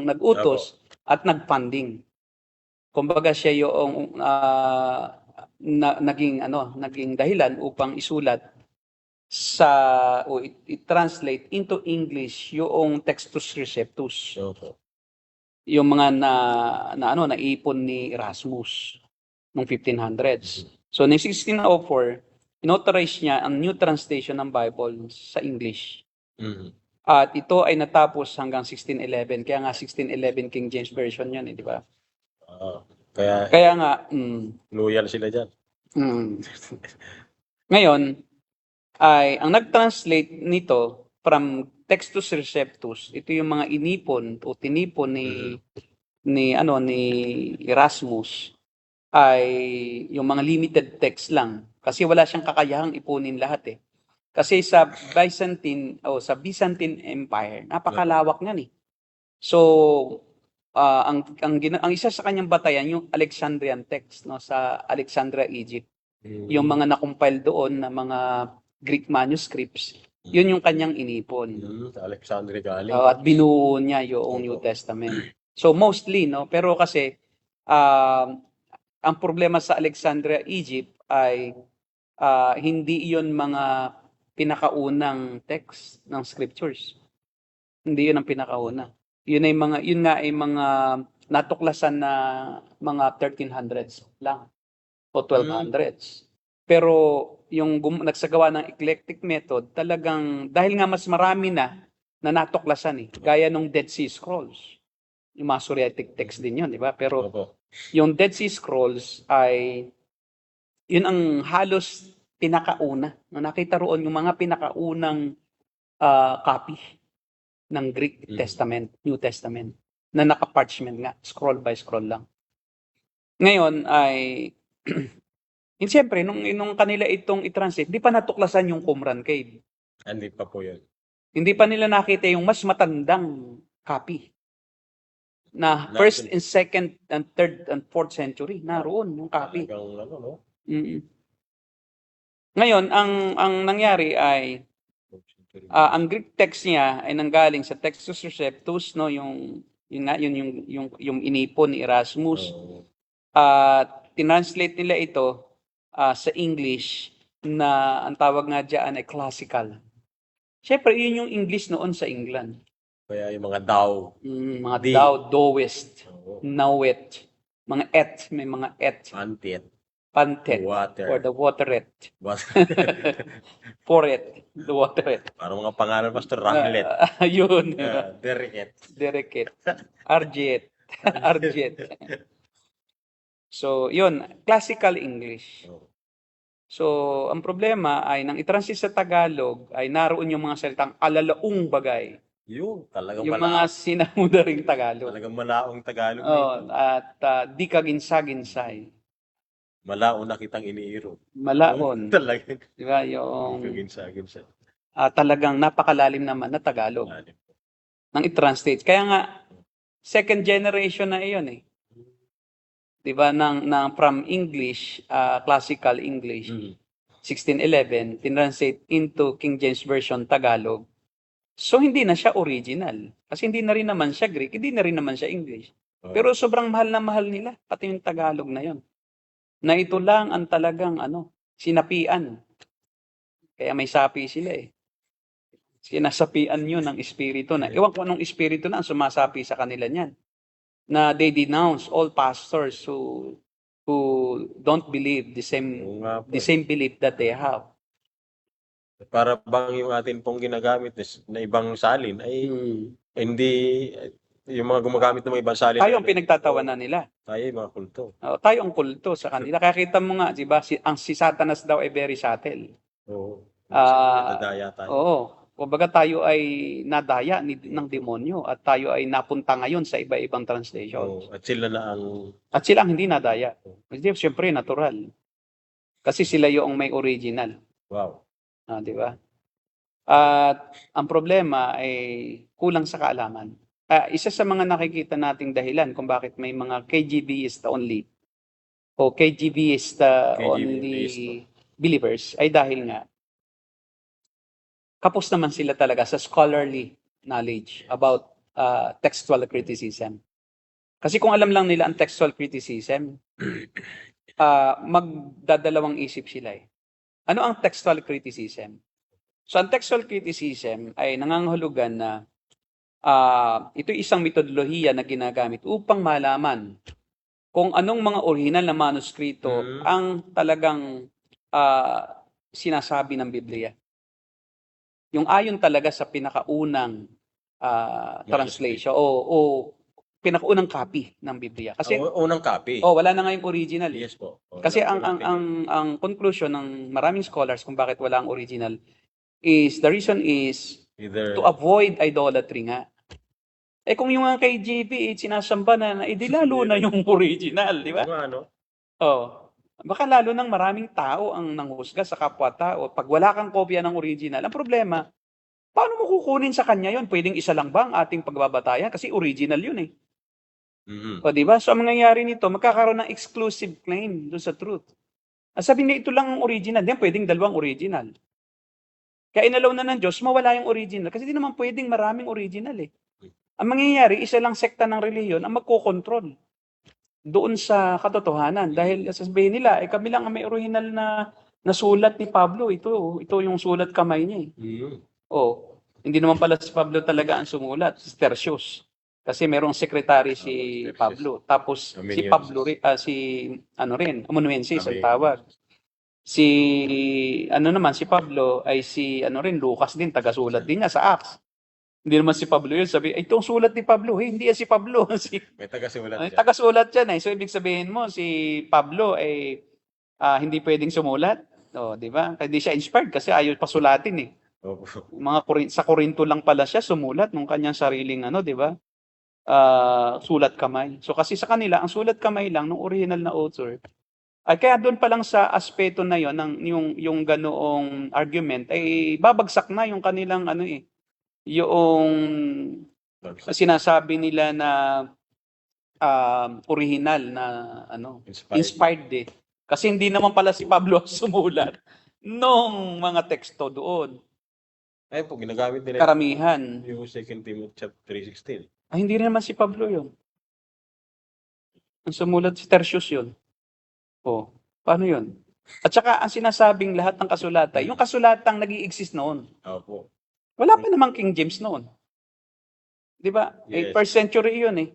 nag-utos at nag-funding. Kumbaga siya yung naging dahilan upang isulat o i-translate into English yung Textus Receptus, Opo. yung mga naipon ni Erasmus noong 1500s. So, noong 1604, inauthorize niya ang new translation ng Bible sa English. Mhm. At ito ay natapos hanggang 1611. Kaya nga 1611 King James Version yun, di ba? Kaya Kaya nga, loyal sila dyan. ngayon, ay ang nag-translate nito from Textus Receptus, ito yung mga inipon o tinipon ni Erasmus, ay yung mga limited text lang kasi wala siyang kakayahang ipunin lahat eh. Kasi sa Byzantine Empire, napakalawak niyan eh. So, ang isa sa kanyang batayan yung Alexandrian text no sa Alexandria, Egypt. Yung mga na-compile doon na mga Greek manuscripts, yun yung kanyang inipon. Sa Alexandria galing. At binuo niya yung New Testament. So mostly, no? Pero kasi, ang problema sa Alexandria, Egypt ay hindi yun mga pinakaunang text ng scriptures. Hindi yun ang pinakauna. Yun nga ay mga natuklasan na mga 1300s lang o 1200s. Pero yung nagsagawa ng eclectic method, talagang dahil nga mas marami na natuklasan eh. Gaya nung Dead Sea Scrolls. Yung Masoretic text din yun, di ba? Pero yung Dead Sea Scrolls ay yun ang halos pinakauna. Nakita roon yung mga pinakaunang copy ng Greek Testament, New Testament, na naka-parchment nga, scroll by scroll lang. Ngayon ay siyempre, nung kanila itong i-translate, hindi pa natuklasan yung Qumran Cave. Hindi pa po yun. Hindi pa nila nakita yung mas matandang copy na first and second and third and fourth century. Naroon yung copy. Ngayon, ang nangyari ay ang Greek text niya ay nanggaling sa Textus Receptus, no, yung inipon ni Erasmus. Tinranslate nila ito sa English na ang tawag nga diyan ay classical. Siyempre, yun yung English noon sa England. Kaya yung mga daw. Mga daw, doest, knoweth, mga may mga pantet, water. or the wateret. Poret, the wateret. Parang mga pangalan, Pastor Ramlet. Yun. Dereket. Arjet. So, yun, classical English. So, ang problema ay nang i-translate sa Tagalog ay naroon yung mga salitang alalaong bagay. Talagang yung mga sinamudaring Tagalog. Talagang malaong Tagalog. At di kaginsa-ginsay. Malaon na kitang iniiro. Malaon. Talagang. Di ba? Yung Kaginsa. talagang napakalalim naman na Tagalog. Nang i-translate. Kaya nga, second generation na iyon eh. Di ba? From English, classical English, 1611, tinranslate into King James Version Tagalog. So, hindi na siya original. Kasi hindi na rin naman siya Greek, hindi na rin naman siya English. Pero sobrang mahal na mahal nila, pati yung Tagalog na yon. Na ito lang ang talagang sinapian. Kaya may sapi sila eh. Sinasapian yun ng espiritu na. Ewan ko anong espiritu na ang sumasapi sa kanila niyan. Na they denounce all pastors who don't believe the same belief that they have. Para bang yung atin pong ginagamit na ibang salin ay hindi yung mga gumagamit ng mga ibang salin. Tayo ang pinagtatawanan nila. Tayo yung mga kulto. Tayo ang kulto sa kanila. Kaya kita mo nga, diba, si Satanas daw ay very subtle. Oo. Nadaya tayo. Oo. Kumbaga tayo ay nadaya ng demonyo at tayo ay napunta ngayon sa iba-ibang translations. At sila ang hindi nadaya. Kasi siyempre natural. Kasi sila yung may original. Wow. Di ba? At ang problema ay kulang sa kaalaman. Isa sa mga nakikita nating dahilan kung bakit may mga KGBista only o KGBista only believers ay dahil nga kapos naman sila talaga sa scholarly knowledge about textual criticism. Kasi kung alam lang nila ang textual criticism, magdadalawang isip sila eh. Ano ang textual criticism? So ang textual criticism ay nangangahulugan na ito isang metodolohiya na ginagamit upang malaman kung anong mga original na manuskrito ang talagang sinasabi ng Biblia. Yung ayon talaga sa pinakaunang translation o pinakaunang copy ng Biblia. Kasi Unang copy. wala na ngayong original. Yes po. Kasi ang conclusion ng maraming scholars kung bakit wala ang original is the reason is Either to avoid idolatry nga. Kung yung mga kay JP sinasamba na di lalo na yung original, di ba? ano? Baka lalo nang maraming tao ang nanghusga sa kapwa-tao. Pag wala kang kopya ng original, ang problema, paano mo kukunin sa kanya yon? Pwedeng isa lang ba ang ating pagbabatayan? Kasi original yun eh. Mhm. O di ba? So ang mangyayari nito, magkakaroon ng exclusive claim doon sa truth. Ang sabi niya, ito lang ang original. Then pwedeng dalawang original. Kaya inalaw na ng Diyos, mawala yung original. Kasi di naman pwedeng maraming original eh. Ang mangyayari, isa lang sekta ng reliyon ang magkokontrol doon sa katotohanan. Dahil sasabihin nila, kami lang ang may original na sulat ni Pablo. Ito yung sulat kamay niya eh. Hindi naman pala si Pablo talaga ang sumulat, si Tertius. Kasi merong sekretary si Tertius. Pablo. Tapos si Amanuensis. Pablo, Amanuensis ang tawag. Si Pablo ay si Lucas din, tagasulat din niya sa Acts. Hindi naman si Pablo yun. Sabi, itong sulat ni Pablo. Hindi yan si Pablo. May tagasulat siya. Tagasulat yan eh. So, ibig sabihin mo, si Pablo ay hindi pwedeng sumulat. Di ba? Hindi siya inspired kasi ayaw pasulatin eh. Opo. Sa Corinto lang pala siya sumulat ng kanyang sariling di ba? Sulat kamay. So, kasi sa kanila, ang sulat kamay lang ng original na author, ay kaya doon pa lang sa aspeto na yon yung ganoong argument, ay babagsak na yung kanilang yung sinasabi nila na original na inspired eh. Kasi hindi naman pala si Pablo sumulat nung mga teksto doon. Ayun po, ginagamit nila Karamihan. yung 2 Timothy chapter 3:16. Hindi rin naman si Pablo yun. Ang sumulat si Tertius yun. Paano yun? At saka ang sinasabing lahat ng kasulatan, yung kasulatang nag-i-exist noon. Opo. Wala pa namang King James noon. Di ba? Yes. 1st century yun eh.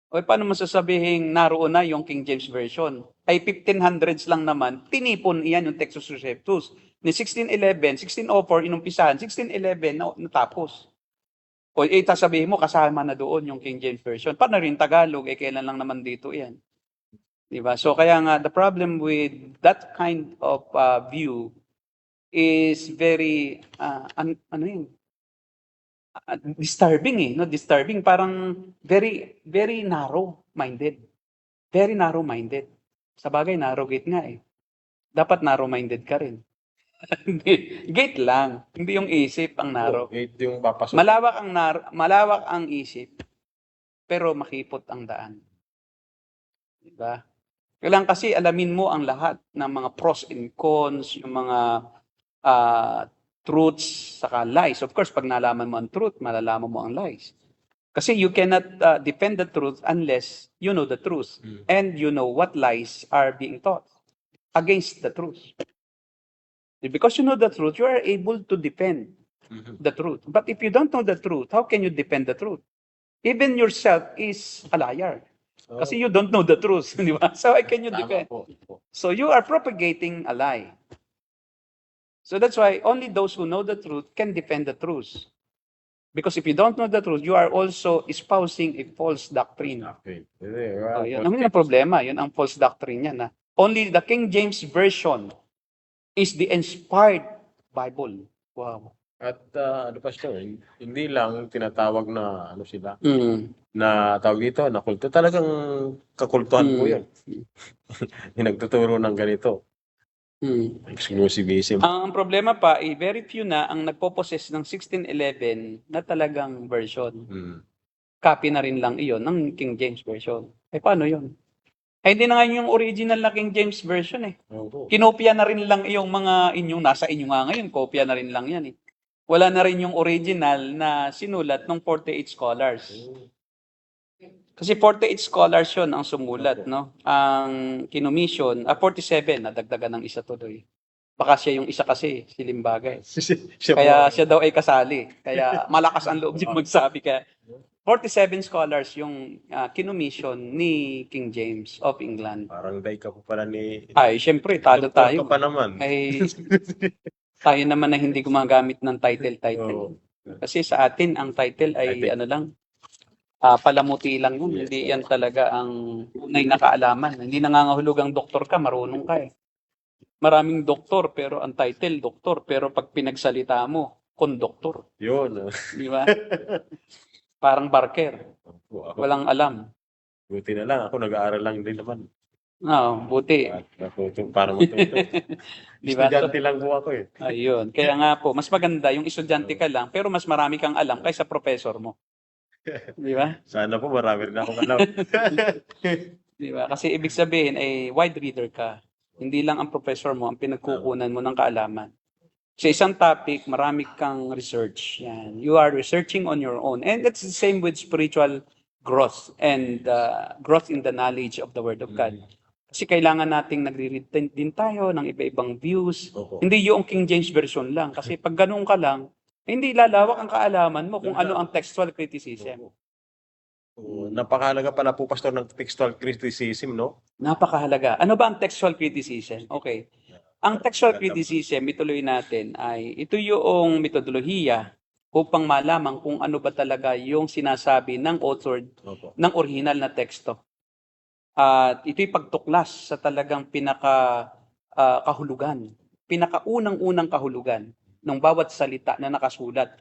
Paano mo sasabihin naroon na yung King James Version? Ay 1500s lang naman, tinipon iyan yung Textus Receptus. Ni 1611, 1604, inumpisahan, 1611, natapos. Sasabihin mo, kasama na doon yung King James Version. Paano rin Tagalog? Kailan lang naman dito yan? Diba? So kaya nga, the problem with that kind of view is very, disturbing eh. No? Disturbing, parang very, very narrow-minded. Very narrow-minded. Sa bagay, narrow gate nga eh. Dapat narrow-minded ka rin. Gate lang, hindi yung isip ang narrow. Gate yung papasok. Malawak ang isip, pero makipot ang daan. Diba? Kailangan kasi alamin mo ang lahat ng mga pros and cons, yung mga truths, saka lies. Of course, pag nalaman mo ang truth, malalaman mo ang lies. Kasi you cannot defend the truth unless you know the truth. And you know what lies are being taught against the truth. Because you know the truth, you are able to defend the truth. But if you don't know the truth, how can you defend the truth? Even yourself is a liar. Kasi you don't know the truth, di ba? So how can you defend? So you are propagating a lie. So that's why only those who know the truth can defend the truth. Because if you don't know the truth, you are also espousing a false doctrine. Yun ang problema. Yun ang false doctrine niya. Only the King James Version is the inspired Bible. Wow. At Pastor, hindi lang tinatawag na sila, na tawag dito, na kulto. Talagang kakultuhan po yan. Yung nagtuturo ng ganito. Exclusivism. Ang problema pa, very few na ang nagpo-possess ng 1611 na talagang version. Copy na rin lang iyon ng King James Version. Paano yun? Hindi na nga yung original na King James Version eh. Kinopya na rin lang yung mga nasa inyo nga ngayon, kopya na rin lang yan eh. Wala na rin yung original na sinulat ng 48 scholars. Kasi 48 scholars yun ang sumulat, no? Ang kinumission, 47, nadagdagan ng isa tuloy. Baka siya yung isa kasi, si Limbagay. Siya Kaya po, siya daw ay kasali. Kaya malakas ang loob niya magsabi. Kaya 47 scholars yung kinumission ni King James of England. parang day ka po pala ni... Ay, syempre, talo Doktor tayo. ka pa naman. Ay, tayo naman na hindi gumagamit ng Oo. title. Kasi sa atin, ang title ay Title. ano lang, palamuti lang yun. Yes. Hindi yan talaga ang tunay na kaalaman. Hindi nangangahulugang doktor ka, marunong ka eh. Maraming doktor, pero ang title, doktor. Pero pag pinagsalita mo, konduktor. Yun. Di ba? Parang barker. Ako, Walang alam. buti na lang. Ako nag-aaral lang din naman. No, buti. At natuto, para matuto. Di ba? Estudyante lang po ako eh. Ayun. Kaya nga po, mas maganda yung estudyante ka lang, pero mas marami kang alam kaysa professor mo. Di ba? Sana po marami rin akong alam. Di ba? Kasi ibig sabihin ay wide reader ka. Hindi lang ang professor mo ang pinagkukunan mo ng kaalaman. Sa isang topic, marami kang research. Yan. You are researching on your own. And that's the same with spiritual growth and growth in the knowledge of the Word of God. Kasi kailangan nating nagre-read din tayo ng iba-ibang views. Opo. Hindi yung King James Version lang. Kasi pag ganun ka lang, hindi lalawak ang kaalaman mo kung ano ang textual criticism. Napakahalaga pala po, Pastor, ng textual criticism, no? Napakahalaga. Ano ba ang textual criticism? Okay. Ang textual criticism, ituloy natin, ay ito yung metodolohiya upang malaman kung ano ba talaga yung sinasabi ng author Opo. ng original na teksto. At ito'y pagtuklas sa talagang kahulugan, pinakaunang-unang kahulugan ng bawat salita na nakasulat.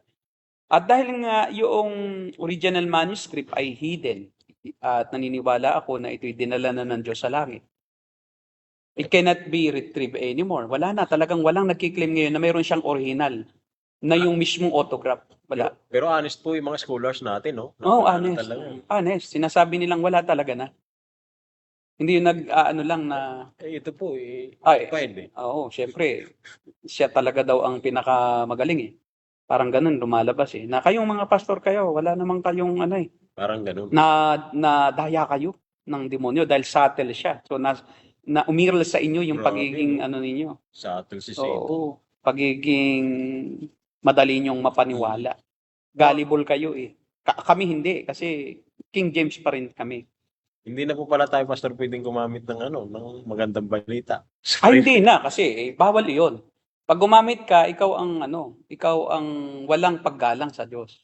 At dahil nga yung original manuscript ay hidden, at naniniwala ako na ito'y dinala na ng Diyos sa langit, it cannot be retrieved anymore. Wala na, talagang walang nagkiklaim ngayon na mayroon siyang original na yung mismong autograph. Wala. Pero honest po yung mga scholars natin, no? Oh, Ano honest. talaga. Honest. Sinasabi nilang wala talaga na. Hindi yung ano lang na, Ito po, Ay. pwede. oo, syempre, siya talaga daw ang pinakamagaling eh. Parang ganun, lumalabas eh. Na kayong mga pastor kayo, wala namang kayong ano eh, Parang ganun. na daya kayo ng demonyo dahil subtle siya. So, na umiral sa inyo yung Grabe, pagiging no? ano ninyo. Subtle si Satan. Oo, pagiging madali nyong mapaniwala. Gullible kayo eh. Kami hindi, kasi King James pa rin kami. Hindi na po pala tayo, Pastor, pwedeng gumamit ng ng magandang balita. Ay, hindi na, kasi bawal iyon. Pag gumamit ka, ikaw ang walang paggalang sa Diyos.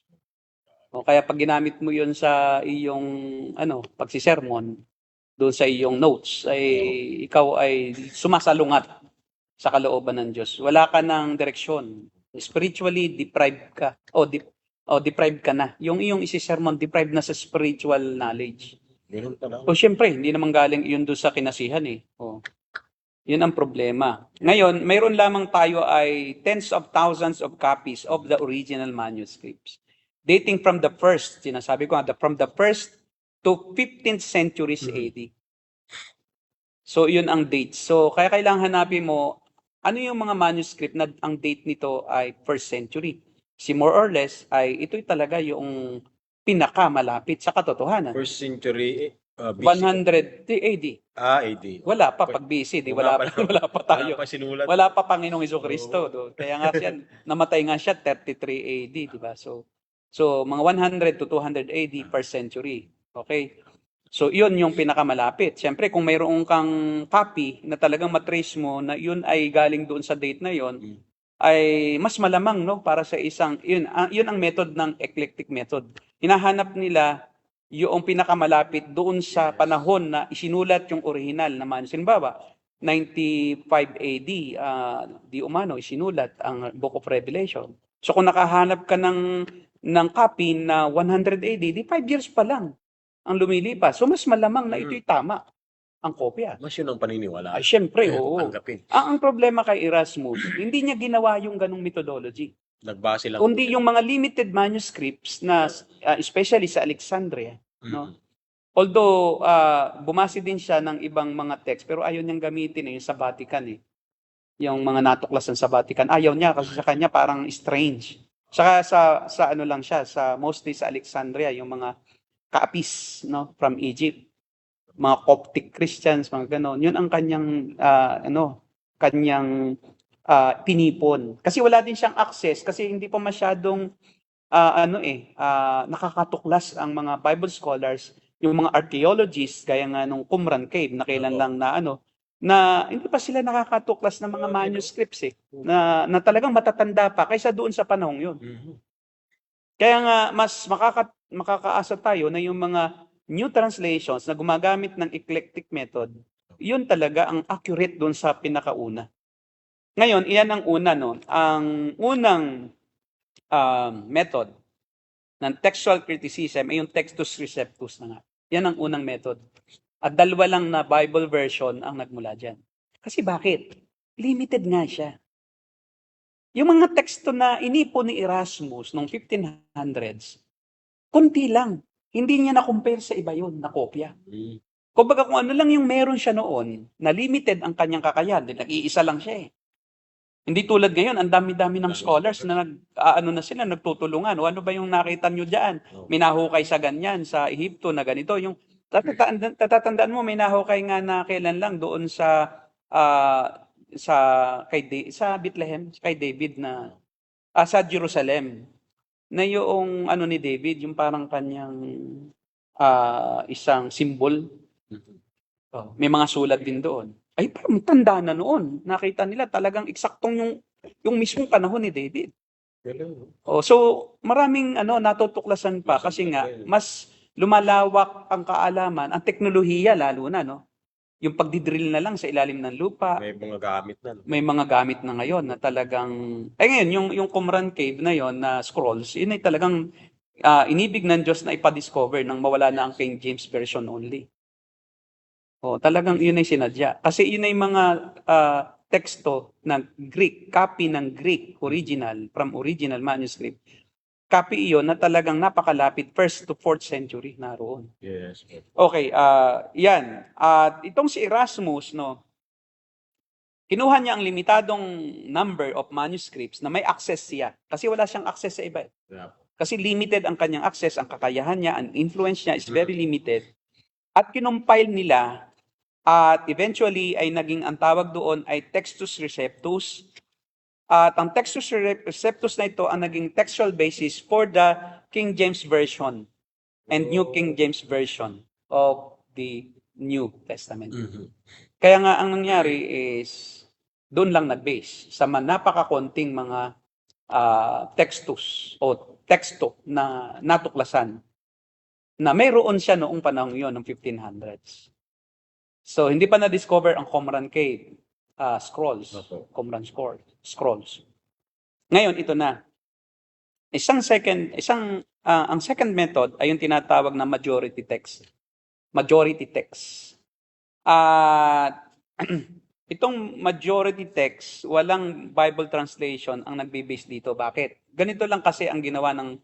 O kaya pag ginamit mo yun sa iyong pagsisermon, doon sa iyong notes, ay ikaw ay sumasalungat sa kalooban ng Diyos. Wala ka ng direksyon. Spiritually deprived ka. Deprived ka na. Yung iyong isisermon, deprived na sa spiritual knowledge. Ganun pala. O syempre, hindi naman galing iyon doon sa kinasihan eh. O, yun ang problema. Ngayon, mayroon lamang tayo ay tens of thousands of copies of the original manuscripts. Dating from the first, sinasabi ko from the first to 15th centuries AD. So, yun ang date. So, kaya kailangan hanapin mo, ano yung mga manuscript na ang date nito ay first century. Si more or less, ay ito'y talaga yung pinakamalapit sa katotohanan. First century BC. 100 AD. AD. Wala pa pag BC, di wala pa tayo. Wala pa sinulat. Wala pa Panginoong Hesukristo. Kaya nga siya, namatay nga siya 33 AD, di ba? So mga 100 to 200 AD per century. Okay? So, yun yung pinakamalapit. Siyempre, kung mayroong kang copy na talagang matrace mo na yun ay galing doon sa date na yun, ay mas malamang, no? Para sa isang, yun ang method ng eclectic method. Hinahanap nila yung pinakamalapit doon sa panahon na isinulat yung original na manuscript. Halimbawa, 95 AD, di umano, isinulat ang Book of Revelation. So kung nakahanap ka ng copy na 100 AD, di 5 years pa lang ang lumilipas. So mas malamang na ito'y tama ang kopya. Mas yun ang paniniwala. Ay, syempre, oo. Tanggapin. Ang problema kay Erasmus, hindi niya ginawa yung ganong methodology. Nagbase lang. Kundi yung mga limited manuscripts na especially sa Alexandria, no? Although bumase din siya ng ibang mga text, pero ayaw niyang gamitin yung sa Vatican eh. Yung mga natuklasan sa Vatican, ayaw niya kasi sa kanya parang strange. Saka sa ano lang siya, sa mostly sa Alexandria, yung mga kaapis, no, from Egypt. Mga Coptic Christians, mga ganon. Yun ang kanyang kanyang pinipon. Kasi wala din siyang access kasi hindi pa masyadong nakakatuklas ang mga Bible scholars, yung mga archaeologists gaya nga nung Qumran Cave na kailan lang na hindi pa sila nakakatuklas ng mga manuscripts na talagang matatanda pa kaysa doon sa panahong yun. Kaya nga mas makakaasa tayo na yung mga new translations na gumagamit ng eclectic method, yun talaga ang accurate doon sa pinakauna. Ngayon, iyan ang una, no? Ang unang method ng textual criticism ay yung textus receptus na nga. Yan ang unang method. At dalawa lang na Bible version ang nagmula dyan. Kasi bakit? Limited nga siya. Yung mga teksto na inipon ni Erasmus noong 1500s, kunti lang. Hindi niya na-compare sa iba yun, na kopya. Kumbaga kung ano lang yung meron siya noon, na limited ang kanyang kakayahan, nag-iisa lang siya eh. Hindi tulad ngayon, ang dami-dami ng scholars na nagtutulungan. O ano ba yung nakita nyo dyan? May nahukay sa ganyan, sa Ehipto na ganito. Yung tatatandaan mo, may nahukay nga na kailan lang doon sa Bethlehem, kay David na sa Jerusalem. Na yung ni David, yung parang kanyang isang symbol. May mga sulat din doon. Ay, parang tanda na noon. Nakita nila talagang eksaktong yung mismong panahon ni David. So maraming natutuklasan pa kasi nga mas lumalawak ang kaalaman, ang teknolohiya lalo na, no? Yung pagdidrill na lang sa ilalim ng lupa. May mga gamit na. May mga gamit na ngayon na talagang ngayon yung Qumran Cave na yon na scrolls, yun ay talagang inibig ng Diyos na ipa-discover nang mawala na ang King James version only. Talagang yun ay sinadya. Kasi yun ay mga teksto ng Greek, copy ng Greek original, from original manuscript. Copy iyon na talagang napakalapit, 1st to 4th century naroon. Yes. Okay, yan. At itong si Erasmus, no, kinuha niya ang limitadong number of manuscripts na may access siya. Kasi wala siyang access sa iba. Yeah. Kasi limited ang kanyang access, ang kakayahan niya, ang influence niya is very limited. At kinumpile nila at eventually ay naging ang tawag doon ay Textus Receptus. At ang Textus Receptus na ito ang naging textual basis for the King James Version and New King James Version of the New Testament. Kaya nga ang nangyari is doon lang nag-base sa napakakonting mga textus o teksto na natuklasan na mayroon siya noong panahon yon, noong 1500s. So, hindi pa na-discover ang Qumran Cave scrolls. Qumran scrolls. Ngayon, ito na. Ang second method ay yung tinatawag na majority text. Majority text. Itong majority text, walang Bible translation ang nagbe-base dito. Bakit? Ganito lang kasi ang ginawa ng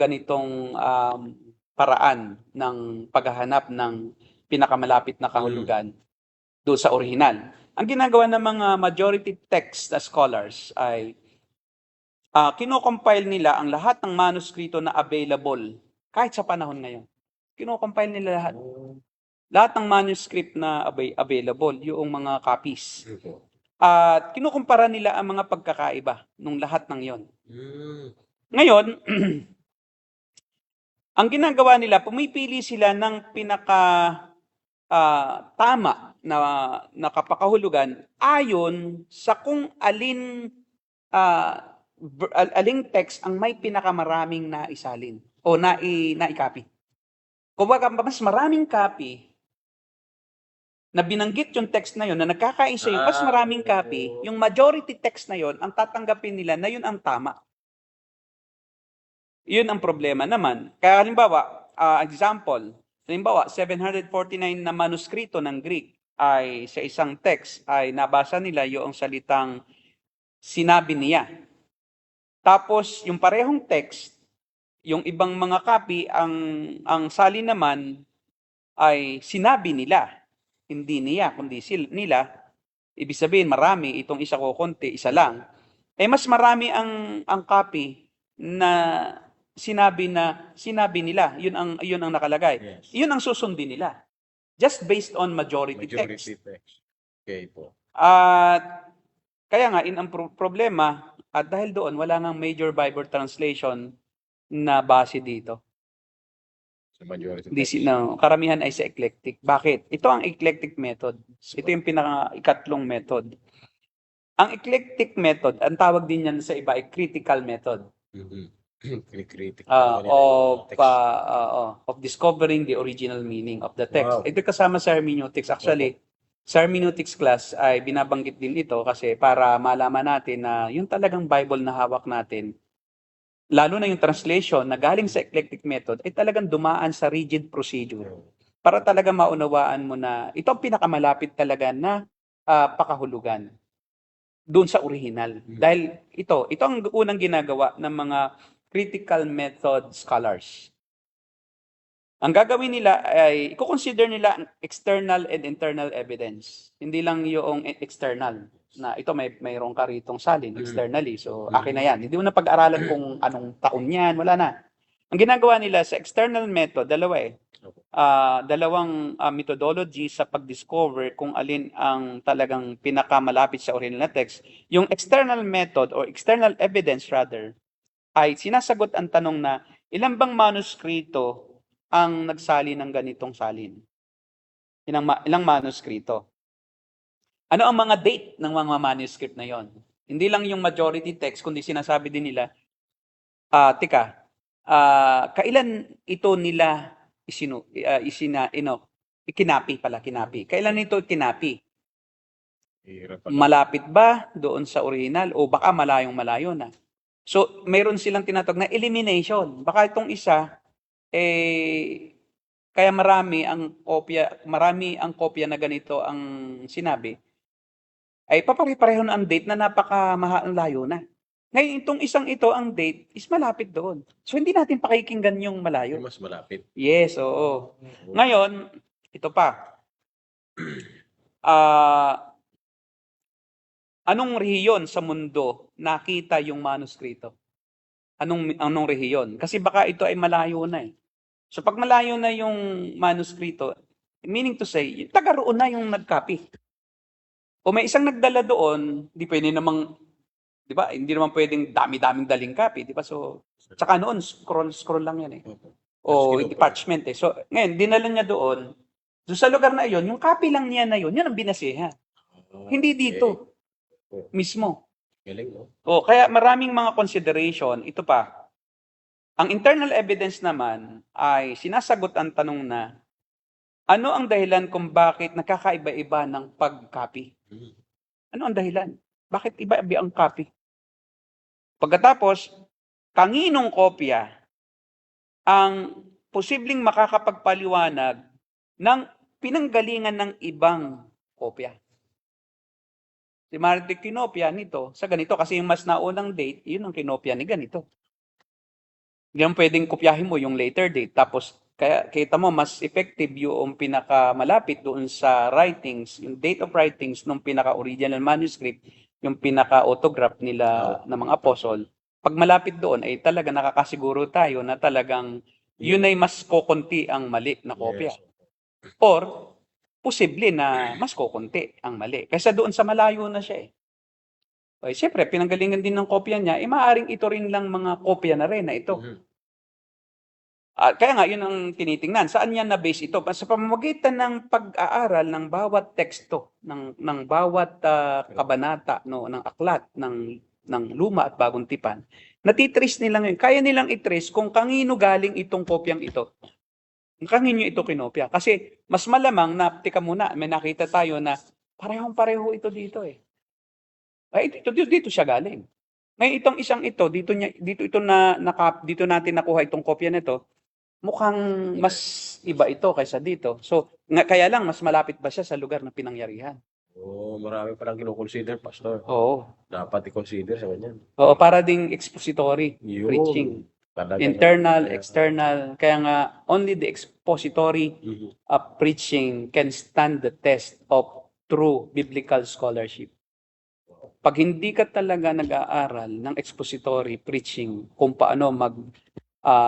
ganitong paraan ng paghahanap ng pinakamalapit na kahulugan doon sa original. Ang ginagawa ng mga majority text scholars ay kino-compile nila ang lahat ng manuskrito na available kahit sa panahon ngayon. Kino-compile nila lahat. Lahat ng manuscript na available, yung mga copies. At kinukumpara nila ang mga pagkakaiba ng lahat ng yon. Ngayon, ang ginagawa nila, pumipili sila ng tama na kapakahulugan ayon sa kung aling text ang may pinakamaraming naisalin o naikopy. Kung mas maraming copy na binanggit yung text na yon na nagkakaisa yung mas maraming copy, yung majority text na yon ang tatanggapin nila na yun ang tama. Yun ang problema naman. Kaya halimbawa, example, 749 na manuskrito ng Greek ay sa isang text ay nabasa nila yung salitang sinabi niya. Tapos yung parehong text, yung ibang mga copy, ang salin naman ay sinabi nila. Hindi niya, kundi nila. Ibig sabihin, marami. Itong isa ko konti, isa lang. Mas marami ang copy na sinabi nila, yun ang nakalagay. Yes. Yun ang susundin nila. Just based on majority text. Majority text. Okay po. At kaya nga, ang problema, at dahil doon, wala nang major Bible translation na base dito. Sa majority This, text. no, karamihan ay sa eclectic. Bakit? Ito ang eclectic method. Ito yung ikatlong method. Ang eclectic method, ang tawag din yan sa iba ay critical method Critical. of discovering the original meaning of the text. Wow. Ito kasama sa hermeneutics. Actually, sa hermeneutics class ay binabanggit din ito kasi para malaman natin na yung talagang Bible na hawak natin, lalo na yung translation na galing sa eclectic method, ay talagang dumaan sa rigid procedure. Para talaga maunawaan mo na ito ang pinakamalapit talaga na pakahulugan doon sa original. Dahil ito ang unang ginagawa ng mga critical method scholars. Ang gagawin nila ay, i-consider nila ang external and internal evidence. Hindi lang yung external, na ito mayroon ka ritong salin, externally. So, akin na yan. Hindi mo na pag-aralan kung anong taon yan, wala na. Ang ginagawa nila sa external method, dalawang methodology sa pag-discover kung alin ang talagang pinakamalapit sa original na text. Yung external method or external evidence rather, ay sinasagot ang tanong na ilang bang manuskrito ang nagsali ng ganitong salin? Ilang manuskrito? Ano ang mga date ng mga manuscript na yon? Hindi lang yung majority text, kundi sinasabi din nila, kailan ito nila kinapi? Kailan ito kinapi? Malapit ba doon sa original o baka malayong-malayo na? So, mayroon silang tinatawag na elimination. Baka itong isa, kaya marami ang kopya na ganito ang sinabi, ay papare-pareho na ang date na napaka-layo na. Ngayon, itong isang ito, ang date is malapit doon. So, hindi natin pakikinggan yung malayo. Mas malapit. Yes, oo. Ngayon, ito pa. Anong rehiyon sa mundo nakita yung manuskrito? Anong rehiyon? Kasi baka ito ay malayo na eh. So pag malayo na yung manuskrito, meaning to say, taga roon na yung nag-copy. O may isang nagdala doon, di pwede namang, di ba? Hindi naman pwedeng dami-daming daling copy, di ba? So, tsaka noon, scroll lang yan eh. O parchment eh. So, ngayon, dinala niya doon. So sa lugar na iyon, yung copy lang niya na yun ang binasihan. Hindi dito. Mismo. Galing, no? Kaya maraming mga consideration. Ito pa. Ang internal evidence naman ay sinasagot ang tanong na ano ang dahilan kung bakit nakakaiba-iba ng pag-copy? Ano ang dahilan? Bakit iba-iba ang copy? Pagkatapos, kaninong kopya ang posibleng makakapagpaliwanag ng pinanggalingan ng ibang kopya? Si Martin kinopya nito sa ganito kasi yung mas naunang date, yun ang kinopya ni ganito. Hindi mo pwedeng kopyahin mo yung later date. Tapos, kaya kita mo, mas effective yung pinakamalapit doon sa writings, yung date of writings ng pinaka-original manuscript, yung pinaka-autograph nila ng mga apostle. Pag malapit doon, ay talaga nakakasiguro tayo na talagang yun ay mas kokonti ang mali na kopya. Or, posible na mas kokonti ang mali. Kaysa doon sa malayo na siya eh. Okay, siyempre, pinanggalingan din ng kopya niya, maaaring ito rin lang mga kopya na rin na ito. Kaya nga, yun ang tinitingnan. Saan yan na-base ito? Sa pamamagitan ng pag-aaral ng bawat teksto, ng bawat kabanata, ng aklat, ng luma at bagong tipan, natitrace nila ngayon. Kaya nilang itrace kung kanino galing itong kopyang ito. Kanino ito kinopya. Kasi mas malamang na, tika muna, may nakita tayo na parehong-pareho ito dito eh. Ay, dito siya galing. Ngayon itong isang ito, dito natin nakuha itong kopya nito, mukhang mas iba ito kaysa dito. So, kaya lang, mas malapit ba siya sa lugar na pinangyarihan? Marami palang kinoconsider, Pastor. Oo. Dapat i-consider sa ganyan. Oo, para ding expository Yun. preaching. Talaga Internal, na- external. Kaya nga, only the expository preaching can stand the test of true biblical scholarship. Pag hindi ka talaga nag-aaral ng expository preaching kung paano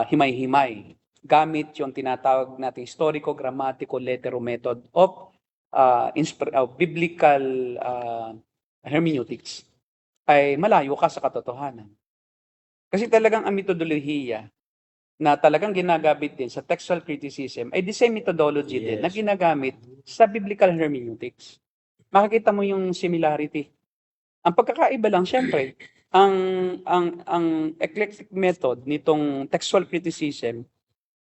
himay-himay gamit yung tinatawag nating historico-grammatical letero method of biblical hermeneutics, ay malayo ka sa katotohanan. Kasi talagang ang metodolohiya na talagang ginagamit din sa textual criticism ay the same methodology din na ginagamit sa biblical hermeneutics. Makikita mo yung similarity. Ang pagkakaiba lang, syempre, ang eclectic method nitong textual criticism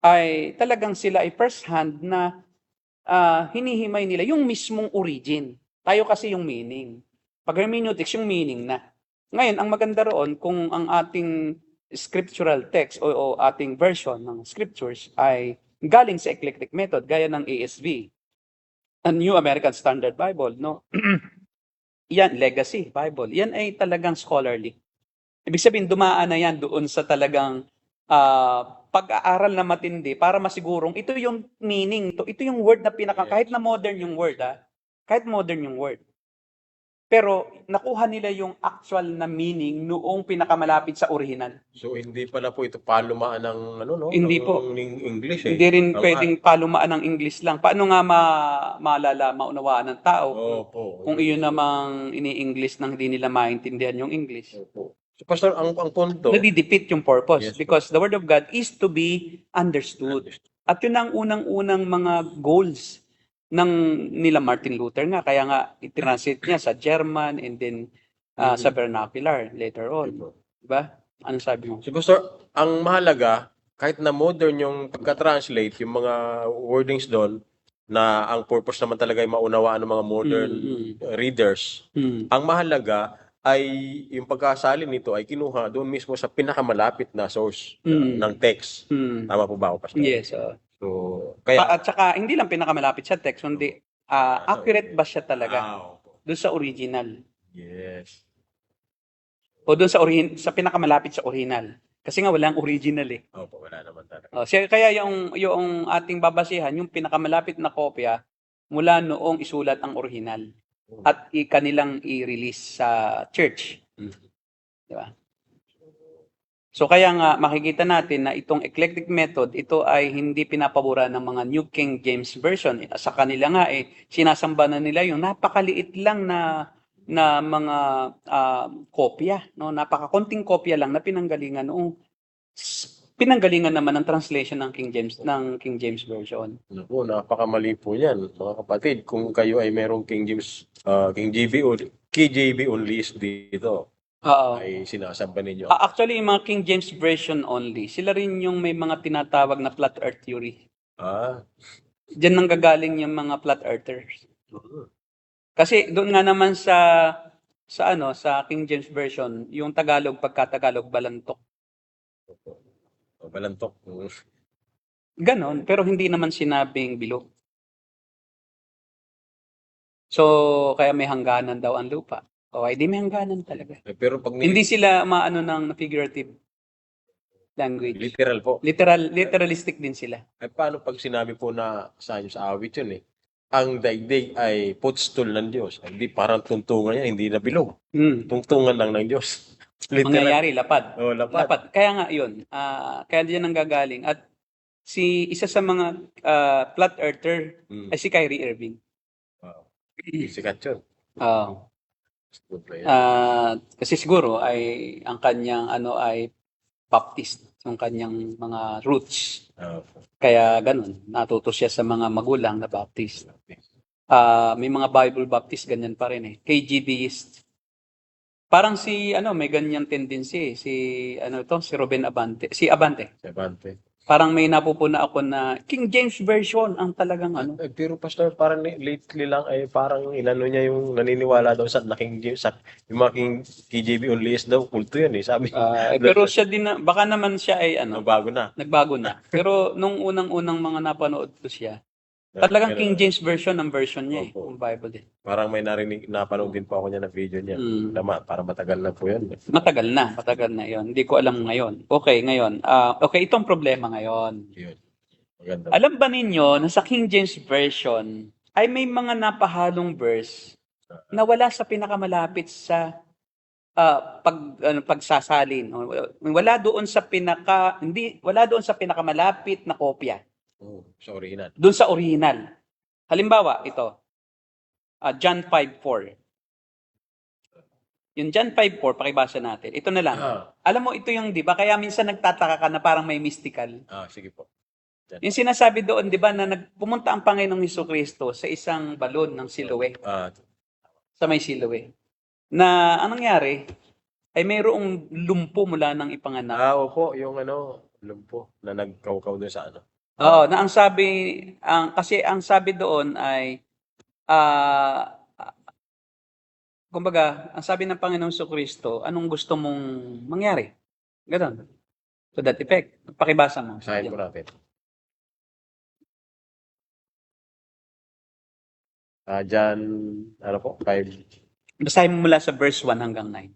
ay talagang sila ay first hand na hinihimay nila yung mismong origin. Tayo kasi yung meaning. Pag hermeneutics, yung meaning na. Ngayon, ang maganda roon, kung ang ating scriptural text o ating version ng scriptures ay galing sa eclectic method, gaya ng ASV, a New American Standard Bible, no? Yan, Legacy Bible. Yan ay talagang scholarly. Ibig sabihin, dumaan na yan doon sa talagang pag-aaral na matindi para masigurong ito yung meaning, ito yung word na kahit na modern yung word, kahit modern yung word. Pero nakuha nila yung actual na meaning noong pinakamalapit sa original. So hindi pala po ito palumaan ng Hindi po. ng English eh. Hindi rin pwedeng palumaan ng English lang. Paano nga maunawaan ng tao kung iyon namang ini-English nang hindi nila maintindihan yung English? Opo. So Pastor, ang punto, Nadidefeat yung purpose Yes, because the Word of God is to be understood. At yun ang unang-unang mga goals nila Martin Luther nga. Kaya nga, itranslate niya sa German and then sa vernacular later on. Diba? Ano sabi mo? so Pastor, ang mahalaga, kahit na modern yung pagka-translate, yung mga wordings doon, na ang purpose naman talaga ay maunawaan ng mga modern readers, ang mahalaga ay yung pagkasalin nito ay kinuha doon mismo sa pinakamalapit na source ng text. Tama po ba ako, Pastor? Yes. So, kaya, At saka, hindi lang pinakamalapit sa text, kundi accurate ba siya talaga opo. doon sa original? Yes. O doon sa pinakamalapit sa original? Kasi nga walang original eh. Opo, wala naman talaga. Kaya yung ating babasihan, yung pinakamalapit na kopya mula noong isulat ang original at kanilang i-release sa church. Di ba? So kaya nga makikita natin na itong eclectic method, ito ay hindi pinapabura ng mga New King James Version. Sa kanila nga sinasamba na nila yung napakaliit lang na mga kopya, no? Napakakonting kopya lang na pinanggalingan naman ng translation ng King James Version. Naku, napakamali po yan, mga kapatid. Kung kayo ay merong King KJV only is dito, ay sinasamba ninyo. Actually, yung mga King James Version only, sila rin yung may mga tinatawag na flat earth theory. Diyan nanggagaling yung mga flat earthers. Kasi doon nga naman sa King James Version, yung Tagalog, pagka-Tagalog, balantok. Balantok. Ganon, pero hindi naman sinabing bilog. So, kaya may hangganan daw ang lupa. Ay di may hangganan talaga. Pero pag Hindi sila maano ng figurative language. literal po. Literalistic din sila. Ay paano pag sinabi po na sa awit yun ang daigdig ay footstool ng Diyos. Hindi parang tuntungan niya, hindi na bilog. Tungtungan lang ng Diyos. Mangyayari, lapad. Lapad. Kaya nga yun. Kaya diyan ang gagaling. At isa sa mga flat earther ay si Kyrie Irving. Wow. Sikat yun. Kasi siguro ay ang kanyang ay Baptist, yung kanyang mga roots. Kaya ganun, natuto siya sa mga magulang na Baptist. May mga Bible Baptist ganyan pa rin KGBist. Parang may ganyan tendency si Ruben Abante, si Abante. Parang may napupuna ako na King James Version ang talagang Pero Pastor, parang lately lang ay parang inano niya yung naniniwala daw sa King James, yung mga KJV only is daw kulto yan sabi. Pero siya din baka naman siya ay nagbago na. Pero nung unang mga napanood ko siya, talagang King James Version ang version niya yung Bible din. Parang may napanood din po ako niya na video niya. Para matagal na po yun. Matagal na yon. Hindi ko alam ngayon. Okay, ngayon. Itong problema ngayon. Yun. Maganda. Alam ba ninyo na sa King James Version ay may mga napahalong verse na wala sa pinakamalapit sa pagsasalin. Wala doon sa pinakamalapit na kopya. Sa original. Doon sa original. Halimbawa, ito. John 5:4. Yung John 5:4, pakibasa natin. Ito na lang. Alam mo, ito yung, di ba, kaya minsan nagtataka ka na parang may mystical. Sige po. Yung sinasabi doon, di ba, na pumunta ang Panginoong Hesukristo sa isang balon ng Siloe. Sa may Siloe. Na, anong nangyari? Ay mayroong lumpo mula ng ipanganak. Opo, yung lumpo na nagkaw-kaw doon sa Oo, na ang sabi, kasi ang sabi doon ay, kumbaga, ang sabi ng Panginoong Hesukristo, anong gusto mong mangyari? Ganon. To that effect. Pakibasa mo. Sahin po natin. Diyan, 5. Basahin mo mula sa verse 1 hanggang 9.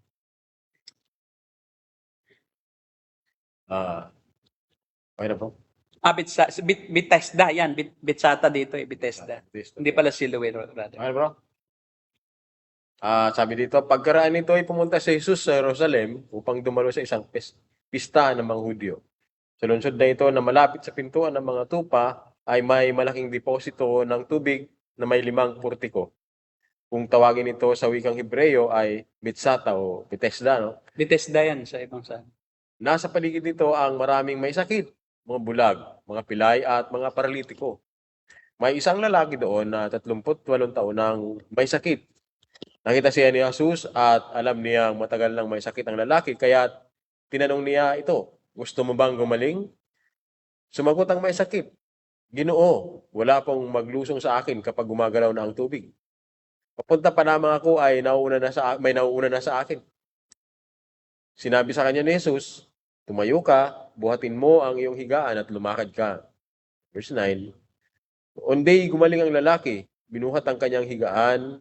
Okay na po. Bethesda, yan. Bethsata dito Bethesda. Hindi pala Siloe, brother. Okay bro. Sabi dito, pagkaraan nito ay pumunta si Jesus sa Jerusalem upang dumalo sa isang pista ng mga Hudyo. Sa lungsod na ito na malapit sa pintuan ng mga tupa ay may malaking deposito ng tubig na may 5 portiko. Kung tawagin ito sa wikang Hebreyo ay Bethsata o Bethesda, no? Bethesda yan sa ibang saan. Nasa paligid nito ang maraming may sakit, mga bulag, mga pilay at mga paralitiko. May isang lalaki doon na 38 taon nang may sakit. Nakita siya ni Jesus at alam niyang matagal nang may sakit ang lalaki, kaya tinanong niya ito, gusto mo bang gumaling? Sumagot ang may sakit, Ginoo, wala pong maglusong sa akin kapag gumagalaw na ang tubig. Papunta pa lamang ako ay may nauuna na sa akin. Sinabi sa kanya ni Jesus, tumayo ka, buhatin mo ang iyong higaan at lumakad ka. Verse 9, on day gumaling ang lalaki, binuhat ang kanyang higaan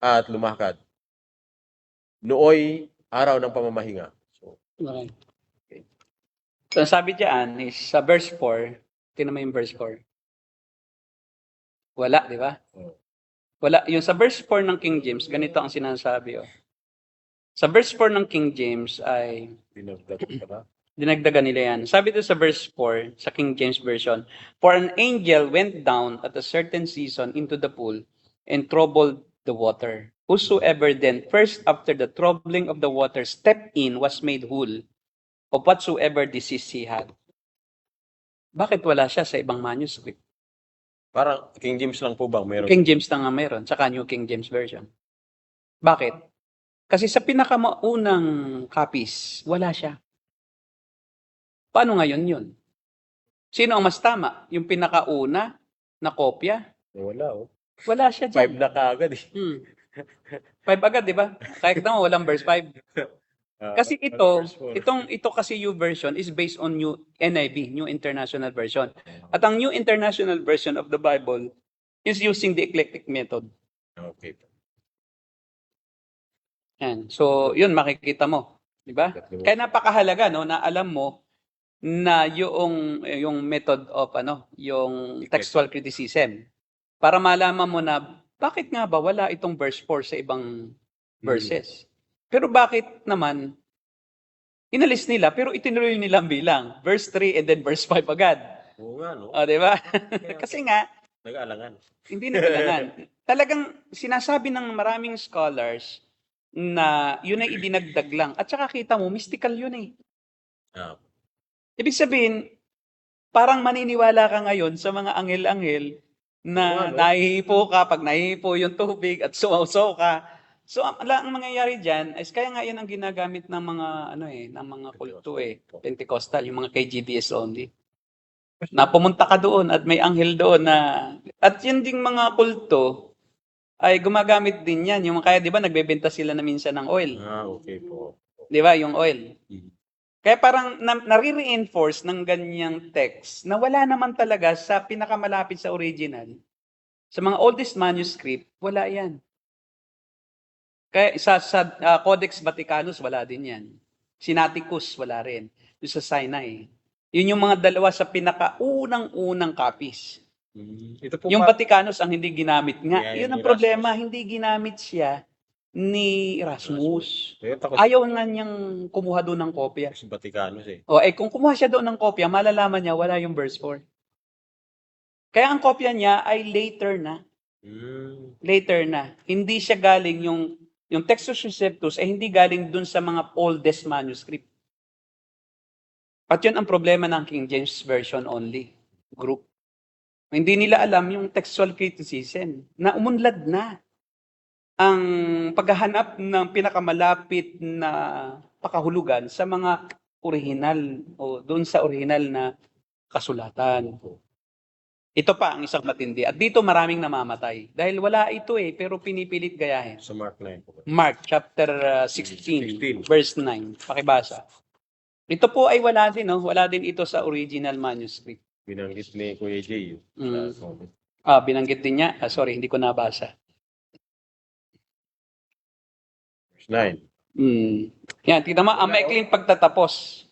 at lumakad. Nooy araw ng pamamahinga. Okay. So, sabi diyan is sa verse 4, tingnan mo yung verse 4. Wala, di ba? Wala. Yung sa verse 4 ng King James, ganito ang sinasabi. Sa verse 4 ng King James ay dinagdagan nila yan. Sabi doon sa verse 4, sa King James Version, for an angel went down at a certain season into the pool and troubled the water. Whosoever then first after the troubling of the water stepped in was made whole of whatsoever disease he had. Bakit wala siya sa ibang manuscript? Parang King James lang po bang meron? King James lang nga meron, tsaka New King James Version. Bakit? Kasi sa pinakamaunang copies, wala siya. Paano ngayon yun? Sino ang mas tama? Yung pinakauna na kopya? Wala Wala siya dyan. 5 na kaagad eh. 5 agad, di ba? Kahit naman walang verse 5. Kasi ito kasi yung version is based on New NIV, New International Version. At ang New International Version of the Bible is using the eclectic method. Okay. Yan. So, yun makikita mo, di ba? Kaya napakahalaga no na alam mo na yung method of yung textual criticism para malaman mo na bakit nga ba wala itong verse 4 sa ibang verses. Pero bakit naman inalis nila pero itinuloy nilang bilang verse 3 and then verse 5 agad? Oo nga, no? Di ba? Kasi nga nag-aalangan. Hindi nag-aalangan. Talagang sinasabi ng maraming scholars na yun ay idinagdag lang. At saka kita mo, mystical yun eh. Ibig sabihin, parang maniniwala ka ngayon sa mga anghel-anghel na nahihipo ka pag nahihipo yung tubig at sumaw ka. So, ang mangyayari dyan, is kaya nga yan ang ginagamit ng mga, ng mga kulto Pentecostal, yung mga KGBS only. Na pumunta ka doon at may anghel doon na, at yun ding mga kulto, ay gumagamit din yan. Yung kaya, di ba, nagbebenta sila na minsan ng oil. Okay po. Di ba, yung oil. Kaya parang nare-reinforce ng ganyang text na wala naman talaga sa pinakamalapit sa original. Sa mga oldest manuscript, wala yan. Kaya sa Codex Vaticanus, wala din yan. Sinaiticus, wala rin. Yung sa Sinai. Yun yung mga dalawa sa pinakaunang copies. Ito po Yung Vaticanus ang hindi ginamit nga. Yeah, Yun ang problema, hindi ginamit siya ni Erasmus. Kaya takot Ayaw nga niyang kumuha doon ng kopya. sa Vaticanos eh. O, kung kumuha siya doon ng kopya, malalaman niya wala yung verse 4. Kaya ang kopya niya ay later na. Later na. Hindi siya galing yung Textus Receptus ay hindi galing dun sa mga oldest manuscript. At yun ang problema ng King James Version only group. Hindi nila alam yung textual criticism na umunlad na ang paghahanap ng pinakamalapit na pakahulugan sa mga original o doon sa original na kasulatan. Ito pa ang isang matindi. At dito maraming namamatay. Dahil wala ito pero pinipilit gayahin. Sa Mark 9 po. Mark chapter 16, 16. verse 9. Pakibasa. Ito po ay wala din, no? Wala din ito sa original manuscript. Binanggit ni Kuya Jay. Mm. Sa comment. Binanggit din niya. Sorry, hindi ko nabasa. Verse 9. Yan, tignan mo, ang maikling pagtatapos.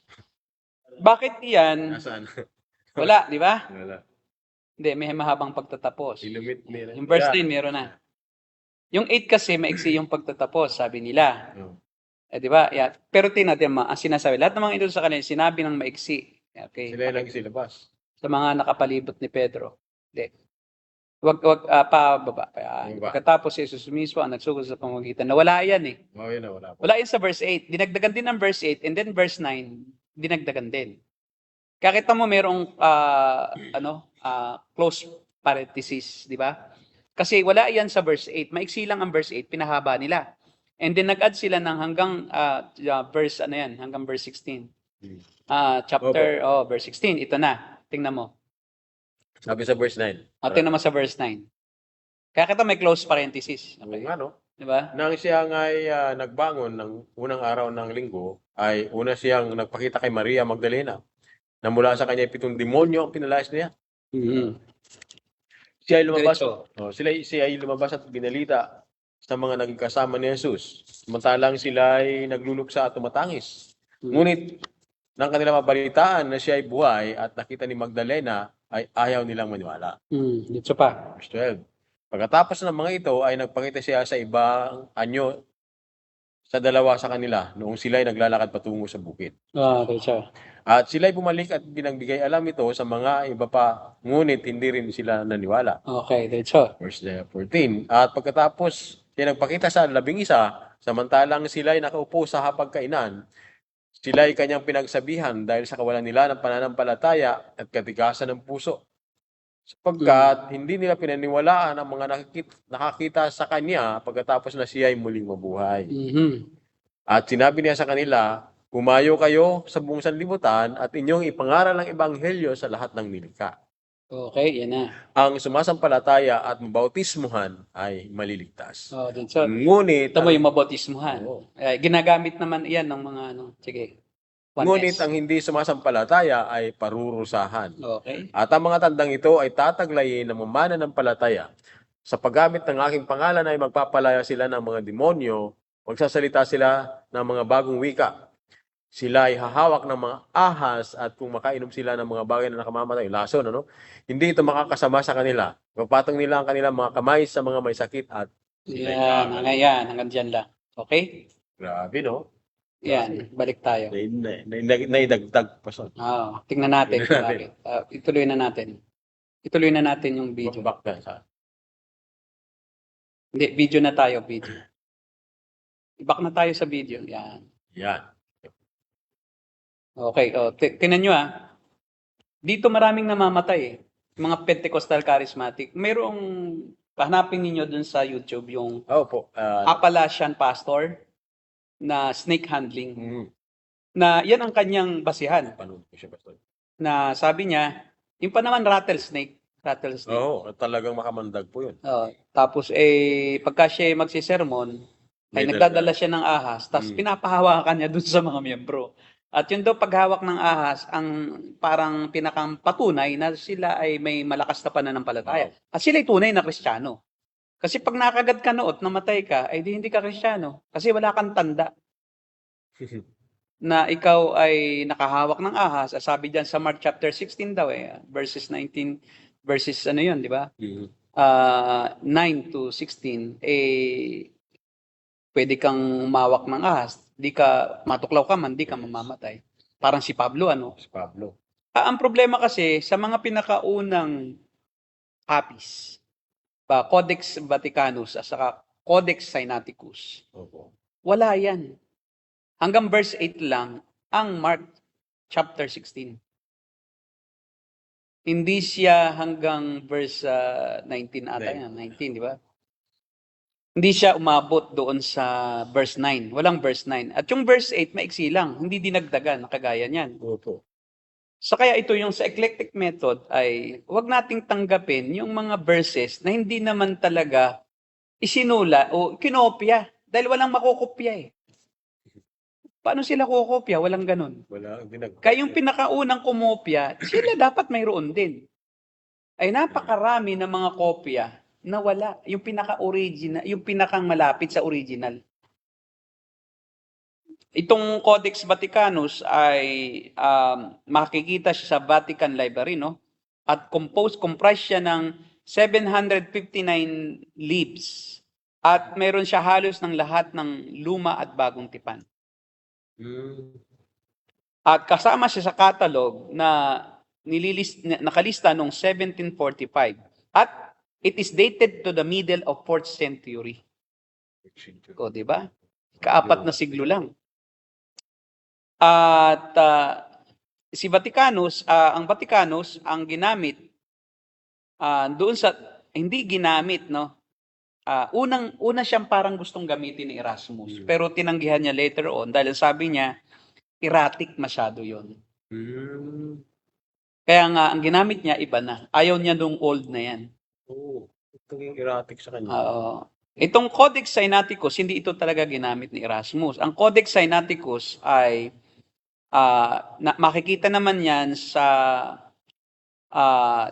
Bakit yan? Nasaan? Wala, di ba? Wala. Hindi, may mahabang pagtatapos. Ilumit nila. Yung verse 9, meron na. Yung 8 kasi, maiksi yung pagtatapos, sabi nila. Oh. Di ba? Yeah. Pero tingnan natin, ang sinasabi. Lahat ng mga ito sa kanila, sinabi ng maiksi. Okay. Sila yung nagsilabas. Sa mga nakapalibot ni Pedro. Hindi. Wag pababa. Pagkatapos si Jesus mismo ang nagsugod sa pamamagitan. Nawala yan Oh, yun na, wala po. Wala yan sa verse 8. Dinagdagan din ng verse 8 and then verse 9, dinagdagan din. Kaya kita mo merong close parenthesis, di ba? Kasi wala yan sa verse 8. Maiksi lang ang verse 8, pinahaba nila. And then nag-add sila ng hanggang verse hanggang verse 16. Verse 16, ito na. Tingnan mo. Sabi sa verse 9. Tingnan mo sa verse 9. Kaya kita may close parenthesis. Okay. Ano? Di ba? Nang siya ay nagbangon ng unang araw ng linggo, ay una siyang nagpakita kay Maria Magdalena na mula sa kanya 7 demonyo ang pinalayas niya. Siya ay lumabas. Siya ay lumabas at binalita sa mga naging kasama ni Jesus. Samantalang sila ay nagluluksa at tumatangis. Ngunit nang kanila mabalitaan na siya ay buhay at nakita ni Magdalena, ay ayaw nilang maniwala. Dito pa. Verse 12. Pagkatapos ng mga ito ay nagpakita siya sa ibang anyo sa dalawa sa kanila noong sila ay naglalakad patungo sa bukid. Dito. At sila ay bumalik at binagbigay alam ito sa mga iba pa, ngunit hindi rin sila naniwala. Okay, dito. Verse 14. At pagkatapos siya nagpakita sa 11, samantalang sila ay nakaupo sa hapagkainan, sila ay kanyang pinagsabihan dahil sa kawalan nila ng pananampalataya at katigasan ng puso. Sapagkat hindi nila pinaniwalaan ang mga nakakita sa kanya pagkatapos na siya ay muling mabuhay. At sinabi niya sa kanila, humayo kayo sa buong sanlibutan at inyong ipangaral ang ebanghelyo sa lahat ng nilikha. Okay, yan na. Ang sumasampalataya at mabautismuhan ay maliligtas. Dito. Ngunit, Ito mo yung mabautismuhan. Oo. Ginagamit naman iyan ng mga Sige. ngunit ang hindi sumasampalataya ay parurusahan. Okay. At ang mga tandang ito ay tataglayin ng mamana ng palataya. Sa paggamit ng aking pangalan ay magpapalaya sila ng mga demonyo, magsasalita sila ng mga bagong wika. Sila ay hahawak ng mga ahas at kung makainom sila ng mga bagay na nakamamatay, lason, hindi ito makakasama sa kanila. Papatong nila ang kanilang mga kamay sa mga may sakit at Yan, hanggang dyan lang. Okay? grabe, no? Yan, balik tayo. Naidagdag pa sa Tingnan natin. Tingnan natin. Bakit. Ituloy na natin. Ituloy na natin yung video. back na sa Hindi, video na tayo, video. Back na tayo sa video. Yan. yan. Okay, tingnan nyo Dito maraming namamatay Mga Pentecostal charismatic. Merong, hanapin ninyo dun sa YouTube yung Opo. Appalachian pastor na snake handling. Na yan ang kanyang basihan. Panood ko siya, Pastor. Na sabi niya, yung pa naman rattlesnake. Oo, talagang makamandag po yun. Tapos pagka siya magsisermon, ay May nagdadala siya ng ahas, tapos pinapahawakan niya dun sa mga miyembro. At yun daw paghawak ng ahas, ang parang pinakang patunay na sila ay may malakas na pananampalataya. At sila ay tunay na Kristiyano. Kasi pag nakagat ka noot, namatay ka, ay hindi ka Kristiyano. Kasi wala kang tanda na ikaw ay nakahawak ng ahas. Sabi diyan sa Mark chapter 16 daw verses 19, verses yun, di ba? 9 to 16, pwede kang umawak ng ahas, di ka matuklaw ka man, di ka mamamatay. Parang si Pablo, ano? Si Pablo. Ang problema kasi sa mga pinakaunang copies, Codex Vaticanus at saka Codex Sinaiticus, Opo. wala yan. Hanggang verse 8 lang ang Mark chapter 16. Hindi siya hanggang verse 19 ata yan. 19, di ba? Hindi siya umabot doon sa verse 9. Walang verse 9. At yung verse 8, maiksi lang. Hindi dinagdagan, kagaya niyan. Opo. So kaya ito yung sa eclectic method ay wag nating tanggapin yung mga verses na hindi naman talaga isinula o kinopya. Dahil walang makokopya eh. Paano sila kukopya? Walang ganun. Wala, Kaya yung pinakaunang kumopya, sila dapat mayroon din. Ay napakarami ng mga kopya na wala. Yung pinaka-original, yung pinakang malapit sa original. Itong Codex Vaticanus ay makikita siya sa Vatican Library, no? At comprised siya ng 759 leaves. At meron siya halos ng lahat ng luma at bagong tipan. At kasama siya sa catalog na nakalista noong 1745. At it is dated to the middle of 4th century. O, di ba? Kaapat na siglo lang. At si Vaticanus, ang Vaticanus, ang ginamit doon sa hindi ginamit, no? Una siyang parang gustong gamitin ni Erasmus, pero tinanggihan niya later on dahil sabi niya erratic masyado 'yon. Kaya nga ang ginamit niya iba na. Ayaw niya nung old na 'yan. Oo. Ito yung erratic sa kanya. Itong Codex Sinaiticus, hindi ito talaga ginamit ni Erasmus. Ang Codex Sinaiticus ay makikita naman yan sa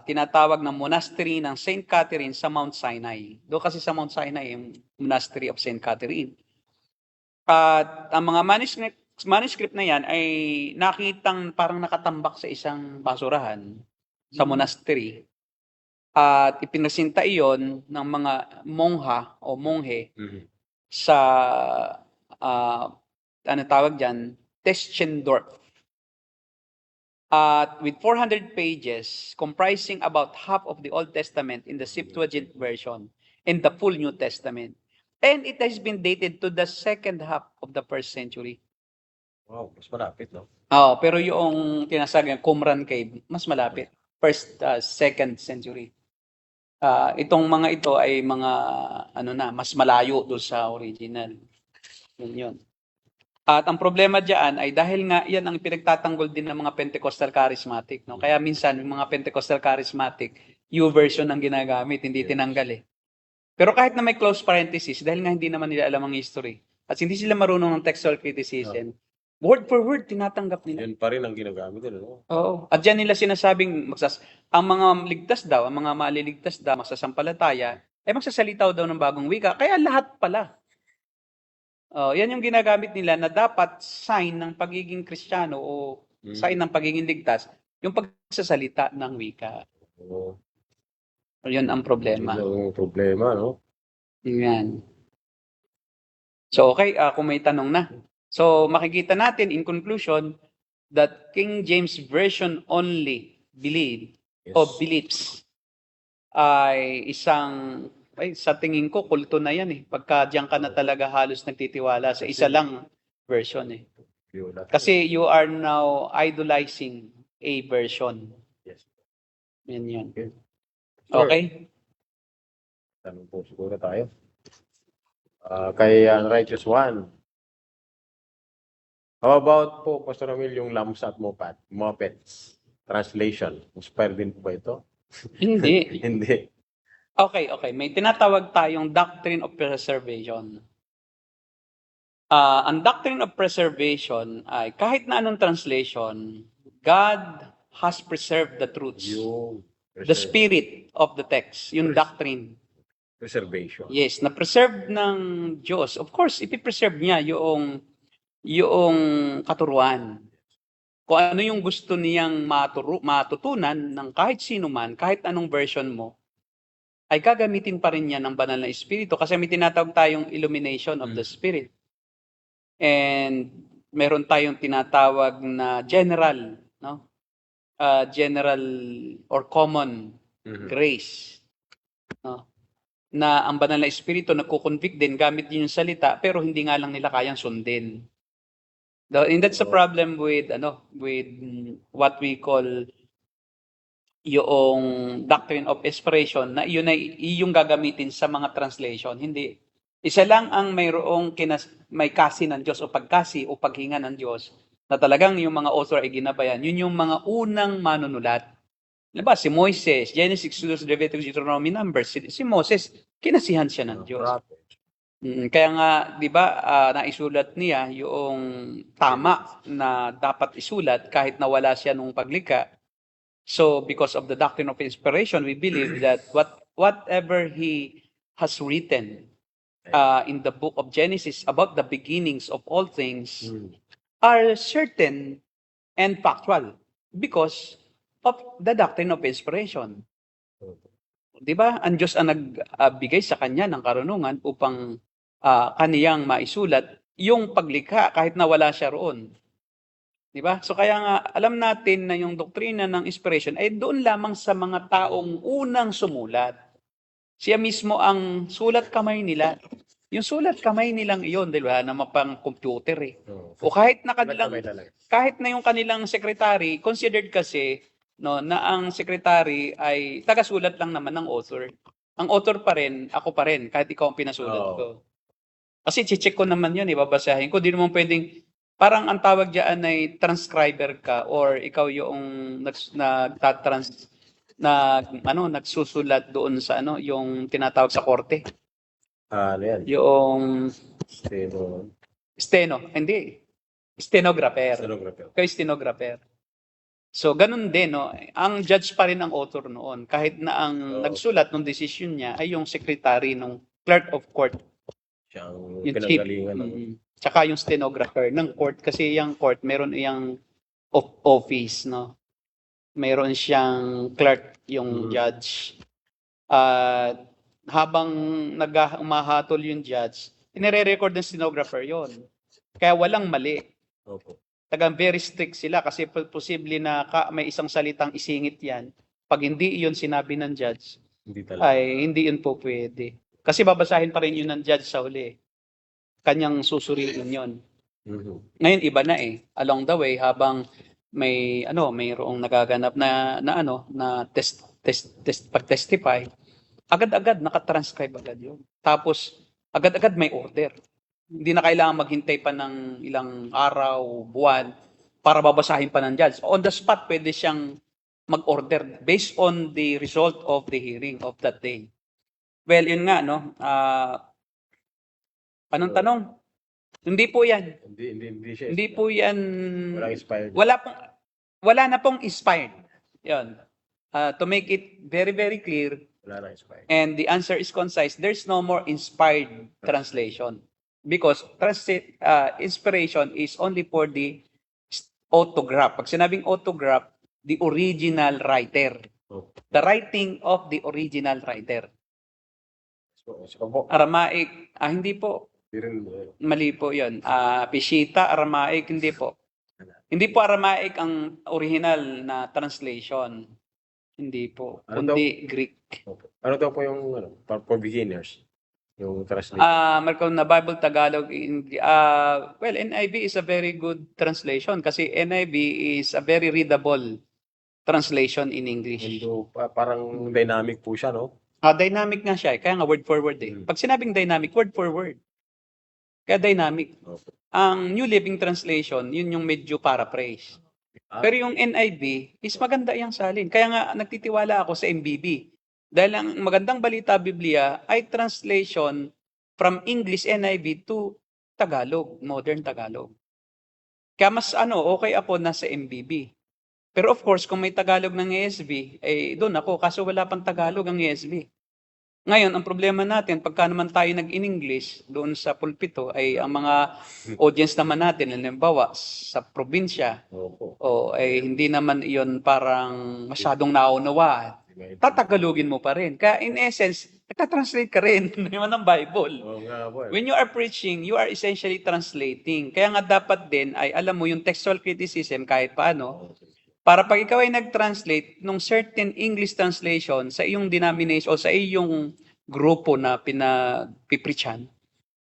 tinatawag na monastery ng St. Catherine sa Mount Sinai. Doon kasi sa Mount Sinai, yung monastery of St. Catherine. At ang mga manuscript na yan ay nakitang parang nakatambak sa isang basurahan sa monastery. At ipinasinta iyon ng mga mongha o monghe sa ano tawag dyan, Teschendorf. At with 400 pages comprising about half of the Old Testament in the Septuagint version and the full New Testament. And it has been dated to the second half of the 1st century. Wow, mas malapit, no? Pero yung tinasagay Qumran Cave, mas malapit. 2nd century. Itong mga ito ay mga mas malayo do sa original. Yun. At ang problema diyan ay dahil nga yan ang pinagtatanggol din ng mga Pentecostal charismatic, no? Kaya minsan yung mga Pentecostal charismatic, U-version ang ginagamit, hindi tinanggal eh. Pero kahit na may close parenthesis, dahil nga hindi naman nila alam ang history, at hindi sila marunong ng textual criticism, word for word tinatanggap nila. Yan pa rin ang ginagamit nila, no? Oo. At diyan nila sinasabing ang mga ligtas daw, ang mga maliligtas daw, masasampalataya, ay magsasalita daw ng bagong wika. Kaya lahat pala. Yan yung ginagamit nila na dapat sign ng pagiging Kristiyano o sign ng pagiging ligtas, yung pagsasalita ng wika. Oo. Yun ang problema. Yun ang problema, no? Yan. So, okay, kung may tanong na. So, makikita natin in conclusion that King James Version only beliefs ay sa tingin ko, kulto na yan eh. Pagka diyan ka na talaga halos nagtitiwala sa isa lang version eh. Kasi you are now idolizing a version. Yes. Yan yun. Okay? Tanong po siguro tayo. Kay Righteous One. How about po, Pastor Ramil, yung Lambs at Muppets translation? Inspired din po ba ito? Hindi. Hindi. Okay. May tinatawag tayong doctrine of preservation. Ang doctrine of preservation ay kahit na anong translation, God has preserved the truths. The spirit of the text, yung doctrine. Preservation. Yes, na-preserve ng Diyos. Of course, ipipreserve niya yung katuruan. Kung ano yung gusto niyang matutunan ng kahit sino man, kahit anong version mo, ay gagamitin pa rin niya ng banal na espiritu kasi may tinatawag tayong illumination of the spirit. And meron tayong tinatawag na general, no? General or common grace, no? Na ang banal na espiritu nagko-convict din gamit din yung salita pero hindi nga lang nila kayang sundin. And that's the problem with with what we call yung doctrine of inspiration, na yun ay yung gagamitin sa mga translation. Hindi. Isa lang ang mayroong may kasi ng Diyos o pagkasi o paghinga ng Diyos na talagang yung mga author ay ginabayan. Yun yung mga unang manunulat. Diba? Si Moises, Genesis, Exodus, Leviticus, Deuteronomy, Numbers. Si Moses, kinasihan siya ng Diyos. Kaya nga, di ba, naisulat niya yung tama na dapat isulat kahit nawala siya nung paglikha. So, because of the doctrine of inspiration, we believe that whatever he has written in the book of Genesis about the beginnings of all things are certain and factual because of the doctrine of inspiration. Di ba? Ang Diyos ang nagbigay sa kanya ng karunungan upang kaniyang maisulat yung paglikha kahit nawala siya roon. Di ba? So kaya nga, alam natin na yung doktrina ng inspiration ay doon lamang sa mga taong unang sumulat. Siya mismo ang sulat kamay nila. Yung sulat kamay nilang iyon, dahil wala naman pang computer eh. O kahit na kahit na yung kanilang secretary, considered kasi na ang secretary ay taga-sulat lang naman ng author. Ang author pa rin, ako pa rin, kahit ikaw ang pinasulat ko. Kasi check ko naman yun, babasahin ko. Di naman pwedeng, parang ang tawag diyan ay transcriber ka or ikaw yung nagsusulat doon sa yung tinatawag sa korte. Ano yan? Yung Steno. Hindi. Stenographer. Kayo stenographer. So, ganun din, no? Ang judge pa rin ang author noon. Kahit na ang nagsulat ng decision niya ay yung secretary ng clerk of court. Siyang Yung pinanggalingan. Tsaka yung stenographer ng court. Kasi yung court, meron iyang office, no? Meron siyang clerk, yung judge. Habang umahatol yung judge, inire-record ng stenographer yon. Kaya walang mali. Opo. Tagang very strict sila kasi posible na may isang salitang isingit yan. Pag hindi yun sinabi ng judge, ay hindi yun po pwede. Kasi babasahin pa rin yun ng judge sa huli. Kanyang susuriin yun. Ngayon iba na eh. Along the way habang mayroong nagaganap na pag-testify, agad-agad nakatranscribe agad yun. Tapos agad-agad may order. Hindi na kailangan maghintay pa ng ilang araw, buwan, para babasahin pa ng judge. On the spot, pwede siyang mag-order based on the result of the hearing of that day. Well, yun nga, no? Anong tanong? Hindi po yan. Hindi siya. Hindi po yan. Walang inspired. Wala na pong inspired. Yun. To make it very, very clear, Wala na inspired. and the answer is concise, there's no more inspired translation. Because inspiration is only for the autograph. Pag sinabing autograph, the original writer. The writing of the original writer. Aramaic, hindi po. Mali po yun. Peshitta, Aramaic, hindi po. Hindi po Aramaic ang original na translation. Hindi po. Kundi Greek. Ano daw po yung for beginners? Yung translation. Marcon na Bible Tagalog. Well, NIV is a very good translation kasi NIV is a very readable translation in English. Parang dynamic po siya, no? Dynamic nga siya. Kaya nga word for word eh. Pag sinabing dynamic, word for word. Kaya dynamic. Ang New Living Translation, yun yung medyo paraphrase. Pero yung NIV is maganda yung salin. Kaya nga nagtitiwala ako sa MBB. Dahil ang magandang balita Biblia ay translation from English NIV to Tagalog, modern Tagalog. Kaya mas okay ako nasa MBB. Pero of course, kung may Tagalog ng ESV, doon ako, kaso wala pang Tagalog ang ESV. Ngayon, ang problema natin, pagka naman tayo nag-in-English doon sa pulpito, ay ang mga audience naman natin, halimbawa, sa probinsya, hindi naman iyon parang masyadong naunawa. tatagalogin mo pa rin. Kaya in essence, nagtatranslate ka rin naman ng Bible. Oo nga po. When you are preaching, you are essentially translating. Kaya nga dapat din ay alam mo yung textual criticism kahit paano, para pag ikaw ay nag-translate nung certain English translation sa iyong denomination o sa iyong grupo na pinapipreachan,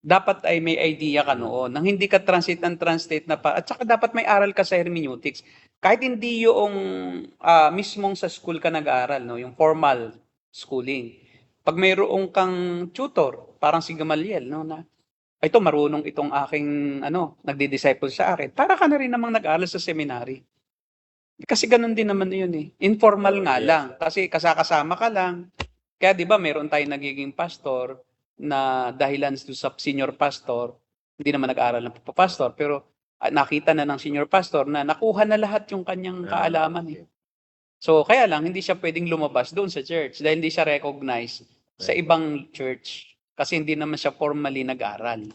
dapat ay may idea ka noon. Nang hindi ka translate na pa, at saka dapat may aral ka sa hermeneutics. Kahit hindi yung mismong sa school ka nag-aaral, no? Yung formal schooling. Pag mayroong kang tutor, parang si Gamaliel, no? Na, ito, marunong itong aking, nagdi-disciple sa akin. Para ka na rin namang nag-aaral sa seminary. Kasi ganun din naman yun eh. Informal nga lang. Kasi kasakasama ka lang. Kaya di ba meron tayong nagiging pastor na dahilan sa senior pastor, hindi naman nag-aaral ng pastor, pero nakita na ng senior pastor na nakuha na lahat yung kanyang kaalaman eh. So kaya lang hindi siya pwedeng lumabas doon sa church dahil hindi siya recognized sa ibang church kasi hindi naman siya formally nag-aral.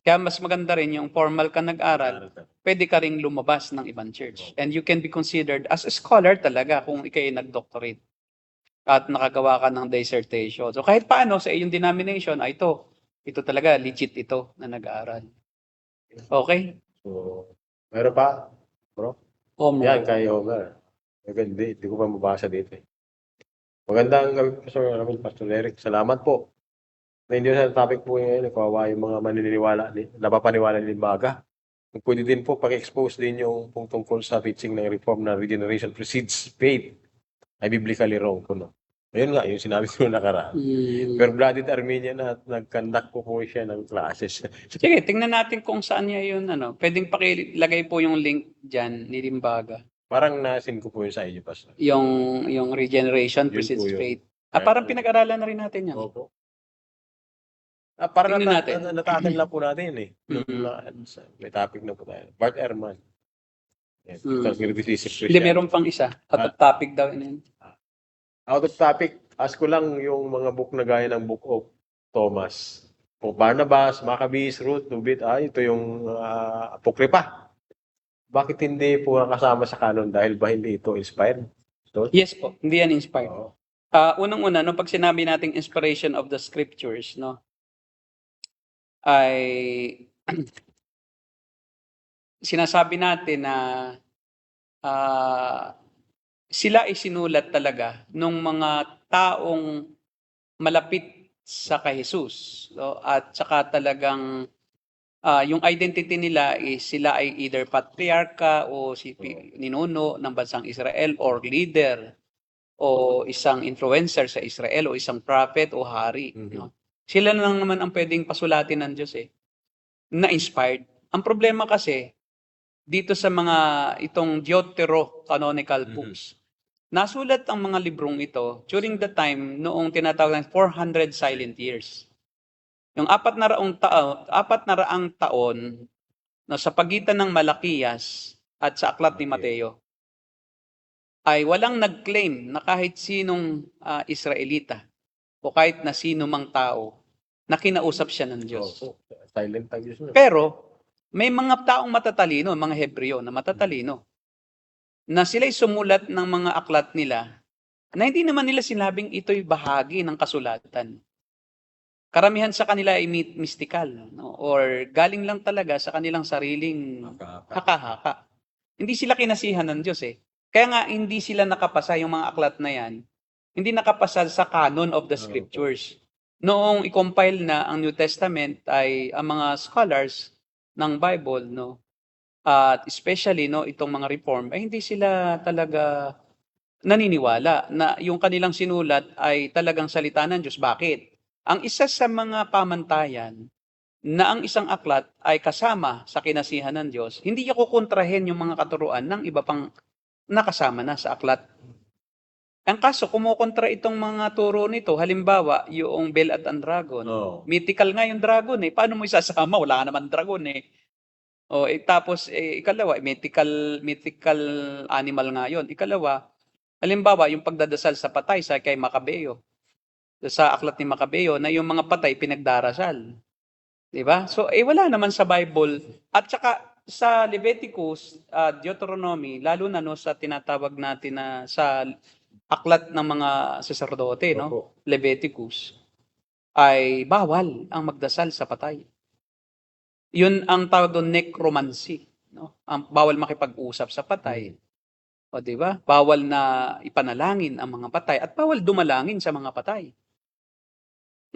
Kaya mas maganda rin yung formal ka nag-aral, pwede ka ring lumabas ng ibang church. And you can be considered as a scholar talaga kung ikay nag-doctorate at nakagawa ka ng dissertation. So kahit paano sa iyong denomination, ito talaga legit ito na nag-aaral. Okay? So, meron pa, bro? Yan, kay Homer. Maganda, hindi ko pa mabasa dito eh. Magandang gabi po, Pastor Eric. Salamat po. Hindi sa topic po ngayon, kawawa yung mga maniniwala, napapaniwala ni Baga. Kung pwede din po, pag-expose din yung tungkol sa teaching ng reform na regeneration precedes faith ay biblically wrong po, no? Ayun nga, yung sinabi ko nakaraan. Pero blooded Armenian na nag-conduct po siya ng classes. Sige, tingnan natin kung saan niya yun, Pwedeng pakilagay po yung link dyan ni Limbaga. Parang nasin ko po yun sa inyo, Pastor. Yung regeneration Yun precedes po yun. faith. Parang pinag-aralan na rin natin yan. Opo. Parang Tingnan natin. natatin lang po natin eh. May topic na po tayo. Bart Ehrman. Yes, Hindi, meron pang isa. Out of topic daw yun. Out of topic, ask ko lang yung mga book na gaya ng Book of Thomas. O Barnabas, Maccabees, Ruth, Tobit, ito yung Apokripa. Bakit hindi po kasama sa canon dahil ba hindi ito inspired? So, Yes po, hindi yan inspired. oo. Unang-una, pag sinabi nating inspiration of the scriptures, ay sinasabi natin na sila ay sinulat talaga ng mga taong malapit sa kay Jesus. At saka talagang yung identity nila is sila ay either patriarka o ninuno ng bansang Israel or leader o isang influencer sa Israel o isang prophet o hari. Sila lang naman ang pwedeng pasulatin ng Diyos na inspired. Ang problema kasi dito sa mga itong Deuterocanonical books, nasulat ang mga librong ito during the time noong tinatawag ng 400 silent years. Yung 400 taon na sa pagitan ng Malakiyas at sa aklat ni Mateo ay walang nag-claim na kahit sinong Israelita o kahit na sino mang tao na kinausap siya ng Diyos. Silent ang Diyos. Pero may mga taong matatalino, mga Hebreo na matatalino, na sila'y sumulat ng mga aklat nila na hindi naman nila sinabing ito'y bahagi ng kasulatan. Karamihan sa kanila ay mystical, or galing lang talaga sa kanilang sariling haka-haka. Hindi sila kinasihan ng Diyos Kaya nga hindi sila nakapasa yung mga aklat na yan. Hindi nakapasa sa canon of the scriptures. Noong i-compile na ang New Testament ay ang mga scholars ng Bible, at especially itong mga reform, ay hindi sila talaga naniniwala na yung kanilang sinulat ay talagang salita ng Diyos. Bakit? Ang isa sa mga pamantayan na ang isang aklat ay kasama sa kinasihan ng Diyos, hindi niya kukontrahin yung mga katuruan ng iba pang nakasama na sa aklat. Ang kaso, kumukontra itong mga turo nito. Halimbawa, yung Bell at ang Dragon. Mythical nga yung dragon Paano mo isasama? Wala ka naman dragon tapos, ikalawa, mythical animal nga yun. Ikalawa, halimbawa, yung pagdadasal sa patay sa kay Macabeo. Sa aklat ni Macabeo na yung mga patay pinagdarasal. Diba? So, wala naman sa Bible. At saka, sa Leviticus, Deuteronomy, lalo na sa tinatawag natin na sa aklat ng mga saserdote, no? Opo. Leviticus, ay bawal ang magdasal sa patay. Yun ang tawag doon necromancy, no? Ang bawal makipag-usap sa patay. O di ba? Bawal na ipanalangin ang mga patay at bawal dumalangin sa mga patay.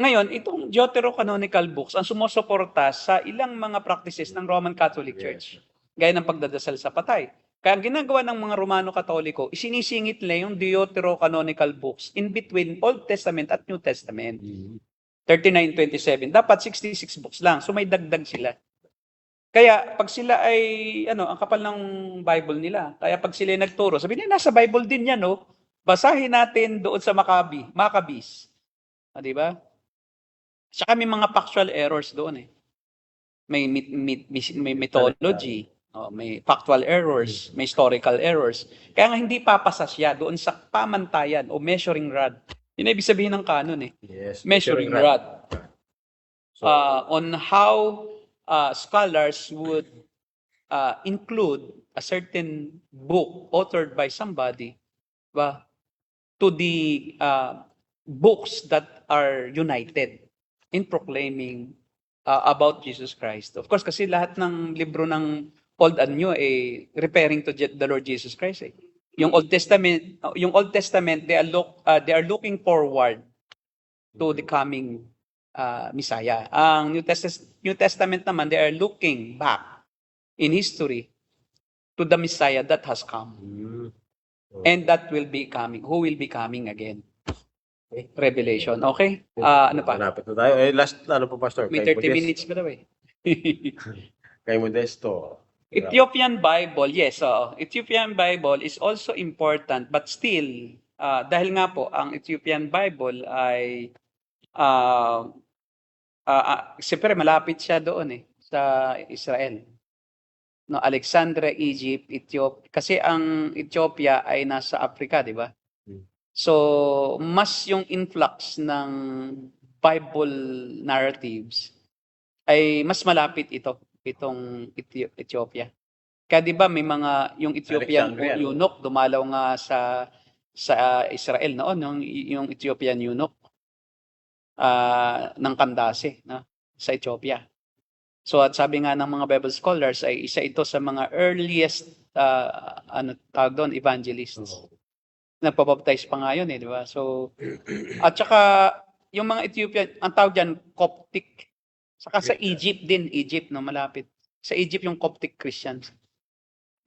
Ngayon, itong Deuterocanonical books ang sumusuporta sa ilang mga practices ng Roman Catholic Church, gaya ng pagdadasal sa patay. Kaya ang ginagawa ng mga Romano Katoliko, isinisingit nila yung Deuterocanonical books in between Old Testament at New Testament. 39-27. Dapat 66 books lang. So may dagdag sila. Kaya pag sila ay, ang kapal ng Bible nila. Kaya pag sila ay nagturo, sabi nila, nasa Bible din yan, no? Basahin natin doon sa Maccabees. Di ba? Saka may mga factual errors doon eh. May mythology, may factual errors, may historical errors. Kaya nga hindi papasa siya doon sa pamantayan o measuring rod. Yun ang ibig sabihin ng canon eh. Yes. Measuring rod. So, On how scholars would include a certain book authored by somebody to the books that are united in proclaiming about Jesus Christ. Of course, kasi lahat ng libro ng Old and New referring to the Lord Jesus Christ. Yung Old Testament, they are looking forward to the coming Messiah. Ang New Testament naman, they are looking back in history to the Messiah that has come and that will be coming, who will be coming again. Revelation. Okay? Ano pa? malapit na tayo. Last, po, Pastor? May Kay 30 Modest- minutes ba daw eh? Kay Modesto. Ethiopian Bible, yes. Ethiopian Bible is also important but still, dahil nga po, ang Ethiopian Bible ay siyempre malapit siya doon sa Israel. No, Alexandria, Egypt, Ethiopia. Kasi ang Ethiopia ay nasa Africa, di ba? So, mas yung influx ng Bible narratives ay mas malapit itong Ethiopia. Kaya 'di ba may mga yung Ethiopian Alexandria, no? eunuch dumalaw nga sa Israel noon yung Ethiopian eunuch ng Kandase, no, sa Ethiopia. So at sabi nga ng mga Bible scholars ay isa ito sa mga earliest tawag doon, evangelists. Nagpabaptize pa nga yun di ba? So, at saka, yung mga Ethiopian, ang tawag dyan, Coptic. Saka sa Egypt din, no, malapit. Sa Egypt yung Coptic Christians.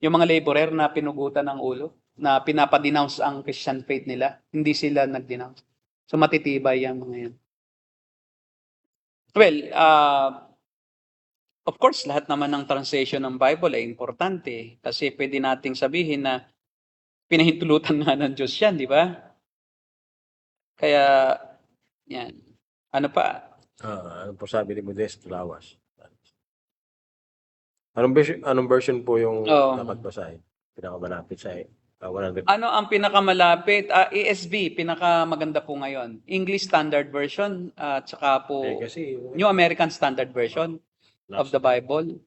Yung mga laborer na pinugutan ng ulo, na pinapadenounce ang Christian faith nila, hindi sila nag-denounce. So, matitibay yung mga yan. Well, of course, lahat naman ng translation ng Bible ay importante kasi pwede nating sabihin na pinahintulutan nga ng Diyos yan, di ba? Kaya, yan. Ano pa? Ano po sabi ni Modesto Lawas? Anong version po yung dapat basahin? Pinakamalapit sa 100. Ano ang pinakamalapit? ESV, pinakamaganda po ngayon. English Standard Version, at saka po Kasi, New American Standard Version of the Bible.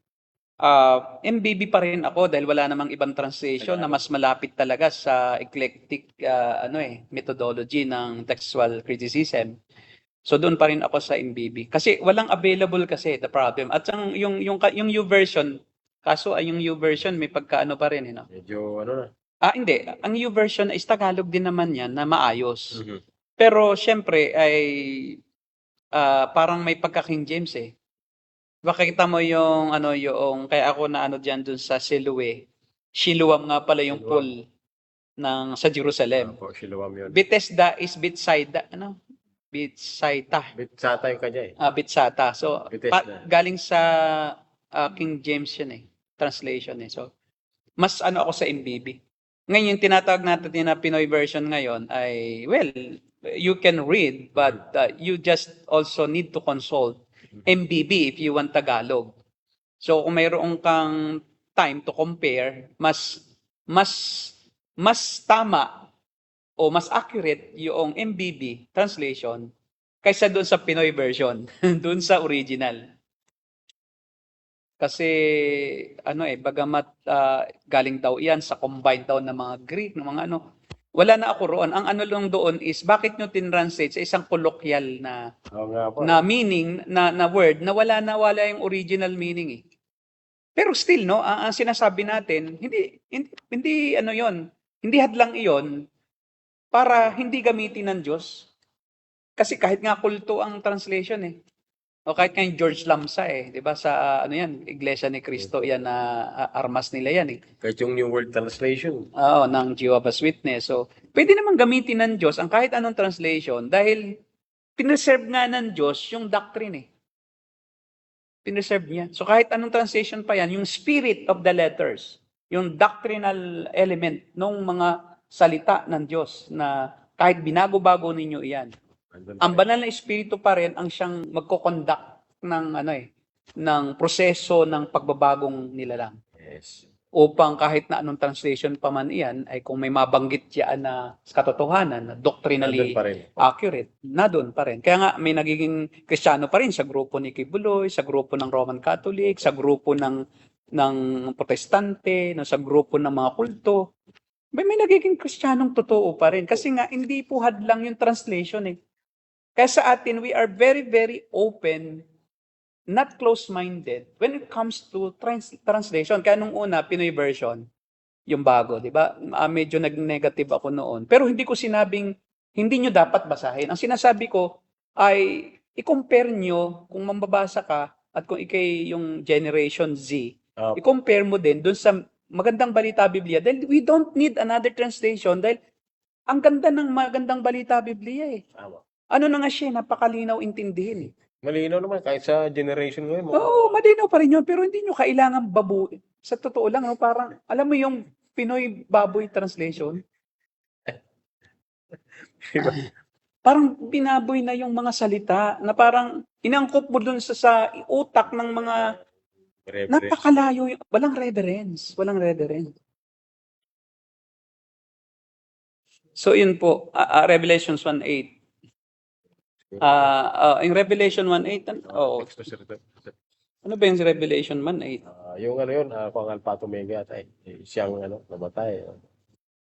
MBB pa rin ako dahil wala namang ibang translation na mas malapit talaga sa eclectic methodology ng textual criticism. So doon pa rin ako sa MBB kasi walang available kasi the problem. At yung U version, kaso yung U version may pagkaano pa rin medyo ano na. Hindi, ang U version is Tagalog din naman yan na maayos. Pero syempre ay parang may pagka King James Makikita mo yung kaya ako na diyan dun sa Siloe. Siloam nga pala yung pool sa Jerusalem. Siloam yun. Bethesda is Bethsaida, Bethsaida. Bitsata yung kanya Bethsata. So Bethesda. galing sa King James yun translation So mas ako sa MBB. Ngayon yung tinatawag natin na Pinoy version ngayon ay you can read but you just also need to consult MBB if you want Tagalog. So kung mayroon kang time to compare, mas tama o mas accurate yung MBB translation kaysa doon sa Pinoy version, doon sa original. Kasi bagamat galing daw 'yan sa combined daw ng mga Greek, ng mga Wala na ako roon. Ang ano lang doon is, bakit nyo tinranslate sa isang colloquial na Oo nga po. meaning, na word, na wala yung original meaning eh. Pero still, no, ang sinasabi natin, hindi ano yon, hindi hadlang iyon para hindi gamitin ng Diyos. Kasi kahit nga kulto ang translation eh. O kahit nga yung George Lamsa eh, 'di ba sa ano 'yan, Iglesia ni Cristo 'yan na armas nila 'yan eh. Kahit yung New World Translation. Oo, ng Jehovah's Witness. So, pwede naman gamitin ng Diyos ang kahit anong translation dahil pineserve nga ng Diyos yung doctrine eh. Pineserve niya. So kahit anong translation pa yan, yung spirit of the letters, yung doctrinal element ng mga salita ng Diyos na kahit binago-bago ninyo iyan, Andun ang pa rin. banal na espiritu pa rin ang siyang magko-conduct ng ng proseso ng pagbabagong nilalang. Yes. Upang kahit na anong translation pa man iyan, ay kung may mabanggit yan na katotohanan, na Andun doctrinally pa rin. accurate, na doon pa rin. Kaya nga may nagiging Kristiyano pa rin sa grupo ni Kibuloy, sa grupo ng Roman Catholic, sa grupo ng Protestante, no, sa grupo ng mga kulto. May nagiging Kristiyanong totoo pa rin. Kasi nga, hindi po hadlang yung translation eh. Kaya sa atin, we are very, very open, not close-minded when it comes to translation. Kaya nung una, Pinoy version, yung bago, di ba? Medyo nag-negative ako noon. Pero hindi ko sinabing, hindi nyo dapat basahin. Ang sinasabi ko ay, i-compare nyo kung mambabasa ka at kung ikay yung Generation Z, i-compare mo din dun sa Magandang Balita Biblia. Dahil we don't need another translation dahil ang ganda ng Magandang Balita Biblia eh. Tama. Ano na nga siya, napakalinaw intindihin eh. Malinaw naman kahit sa generation ngayon. Oo, malinaw pa rin yun, pero hindi nyo kailangan baboy. Sa totoo lang, no, parang, alam mo yung Pinoy baboy translation? Diba? Parang binaboy na yung mga salita na parang inangkop mo dun sa utak ng mga Reverence. napakalayo. Walang reverence. Walang reverence. So yun po, Revelations 1:8. In Revelation 1:8, Text to certain. ano ba yung Revelation 1:8? Yung ano yun, kung ang Alpha at Omega at siyang namatay.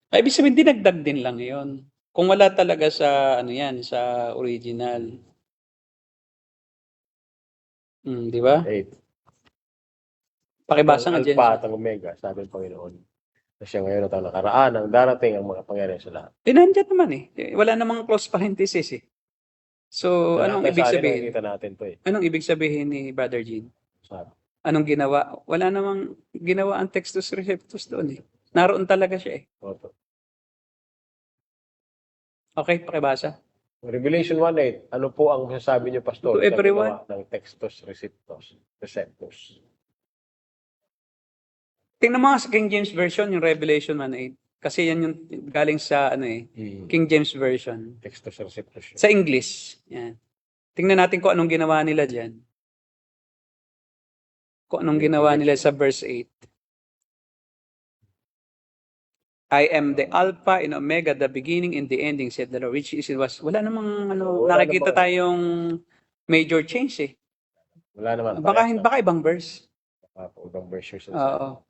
Ay, ibig sabihin, dinagdag din lang yun. Kung wala talaga sa, sa original. Di ba? 8. Pakibasa nga Ang dyan. Alpha at ang Omega, sabi ng Panginoon. Na siya ngayon at ang nakaraan, ang darating, ang mga pangyayari sa lahat. Nandyan naman eh. Wala namang close parenthesis eh. So, anong ibig sabihin? Nakita natin to Anong ibig sabihin ni Brother Gene? Sabi. Anong ginawa? Wala namang ginawa ang Textus Receptus doon eh. Naroon talaga siya eh. Oto. Okay, pakibasa. Revelation 1:8, ano po ang masasabi niyo, Pastor, To everyone. ng Textus Receptus? Tingnan mo nga sa King James Version, yung Revelation 1:8. Kasi yan yung galing sa King James Version. Textus Receptus. Sa English. Yan. Tingnan natin kung anong ginawa nila dyan. Kung anong ginawa nila sa verse 8. I am the Alpha and Omega, the beginning and the ending, said the Lord. Which is, wala namang Wala nakikita namang- tayong major change eh. Wala naman. Baka ibang verse. Ibang version siya. Oo.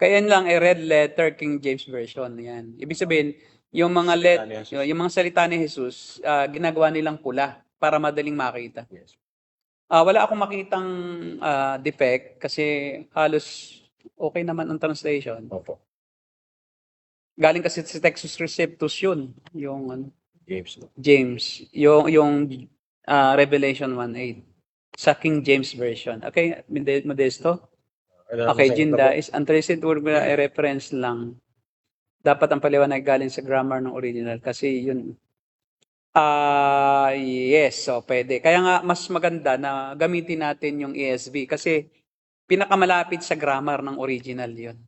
Kaya yan lang, red letter King James Version. Yan. Ibig sabihin, yung mga yung mga salita ni Jesus, ginagawa nilang pula para madaling makita. Yes. Wala akong makitang defect kasi halos okay naman ang translation. Opo. Galing kasi sa Textus Receptus yun, yung James. James, yung Revelation 1:8 sa King James Version. Okay, Modesto? Okay, Jinda, is untraced word na reference lang. Dapat ang paliwanag galing sa grammar ng original kasi yun. Yes, so pwede. Kaya nga mas maganda na gamitin natin yung ESV kasi pinakamalapit sa grammar ng original yun.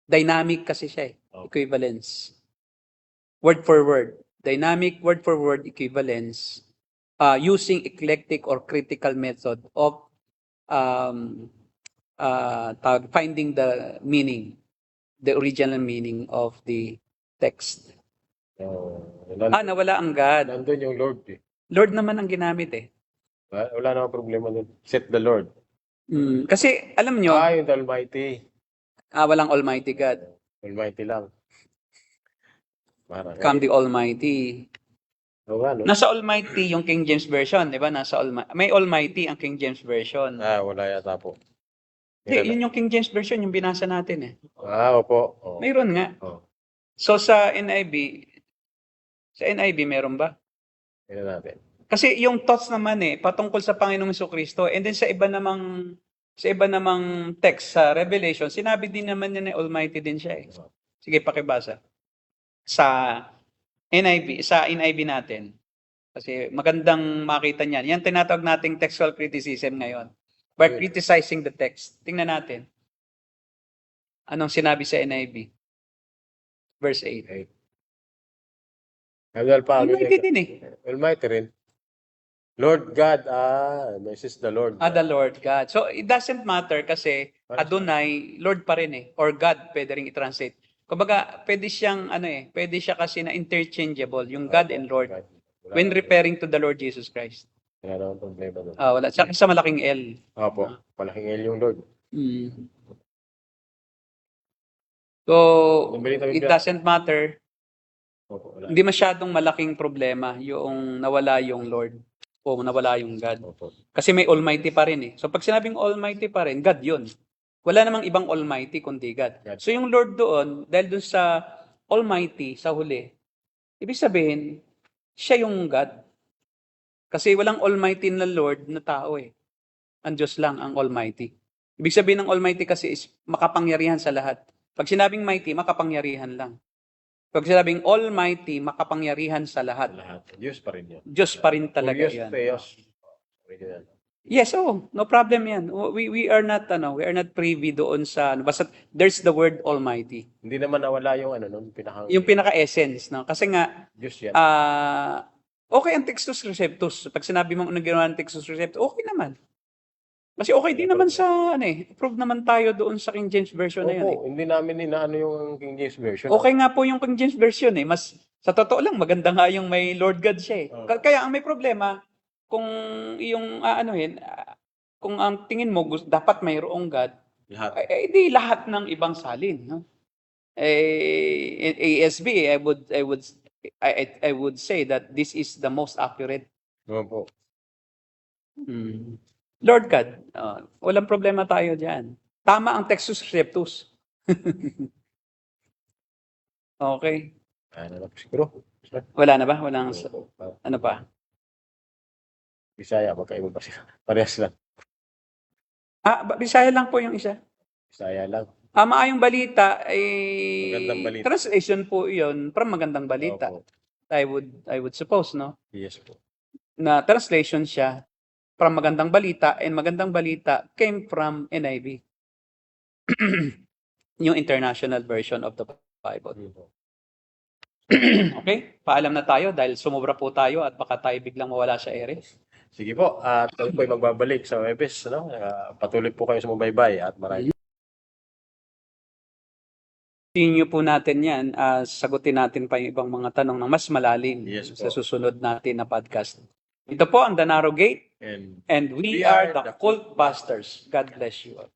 Dynamic kasi siya eh. Equivalence. Word for word. Dynamic word for word equivalence using eclectic or critical method of finding the meaning, the original meaning of the text. Nawala ang God. Nandun yung Lord eh. Lord naman ang ginamit eh. Wala namang problema dun. Set the Lord. Kasi alam nyo, Yung the Almighty. walang Almighty God. Almighty lang. Parang, Come the Almighty. Oo nga, no? Nasa Almighty yung King James Version, di ba? May Almighty ang King James Version. Wala yata po. Hindi, yun yung King James Version, yung binasa natin eh. Opo. Oh. Mayroon nga. Oh. So sa NIV meron ba? Tingnan natin. Kasi yung thoughts naman patungkol sa Panginoong Jesucristo, and then sa iba namang text sa Revelation, sinabi din naman niya na Almighty din siya eh. Sige, pakibasa. Sa NIV natin. Kasi magandang makita niyan. Yan tinatawag nating textual criticism ngayon. By criticizing the text. Tingnan natin. Anong sinabi sa NIV? Verse 8. Almighty din eh. Almighty rin. Lord God, this is the Lord. The Lord God. So, it doesn't matter kasi Adonai, Lord pa rin eh. Or God, pwede rin i-translate. Kumbaga, pwede siyang, pwede siya kasi na interchangeable, yung God and Lord, when referring to the Lord Jesus Christ. Wala naman problema doon. Wala. Tsaka sa malaking L. Opo, malaking L yung Lord. So, it doesn't matter. Opo, wala. Hindi masyadong malaking problema yung nawala yung Lord o nawala yung God. Opo. Kasi may Almighty pa rin eh. So, pag sinabing Almighty pa rin, God yun. Wala namang ibang Almighty kundi God. So yung Lord doon, dahil doon sa Almighty, sa huli, ibig sabihin, siya yung God. Kasi walang Almighty na Lord na tao eh. Ang Diyos lang ang Almighty. Ibig sabihin ng Almighty kasi is makapangyarihan sa lahat. Pag sinabing mighty, makapangyarihan lang. Pag sinabing Almighty, makapangyarihan sa lahat. Diyos pa rin yan. Diyos pa rin talaga Diyos, yan. Theos. Yes, no problem yan. We are not privy doon sa basta there's the word Almighty. Hindi naman nawala yung pinakang Yung pinaka-essence, no? Kasi nga Diyos yan. okay ang Textus Receptus. Pag sinabi mong anong ginawa ng Textus Receptus, okay naman. Kasi okay din naman sa approve naman tayo doon sa King James Version na yun. Opo, hindi namin inaano yung King James Version. Okay nga po yung King James Version mas sa totoo lang maganda nga yung may Lord God siya Kaya ang may problema kung yung kung ang tingin mo dapat mayroong God, di lahat ng ibang salin, no? ASB, I would say that this is the most accurate. Opo. Lord God, walang problema tayo diyan. Tama ang Textus Receptus. Okay. Siguro. Wala na ba? Walang ano pa? Bisaya, magkaiba ba sila? Parehas lang. Bisaya lang po yung isa. Bisaya lang. Maayong balita ay Magandang balita. translation po 'yon from magandang balita. Opo. I would suppose, no? Yes po. Na translation siya from magandang balita, and magandang balita came from NIV. Yung international version of the Bible. Okay? Paalam na tayo dahil sumobra po tayo at baka tayo biglang mawala sa ere. Sige po, at tayo po ay magbabalik sa Webes, no? Patuloy po kayo sa sumabaybay at maraming Continue po natin yan, sagutin natin pa yung ibang mga tanong na mas malalim sa susunod natin na podcast. Ito po ang The Narrow Gate, and we are the Cult Busters. God bless you all.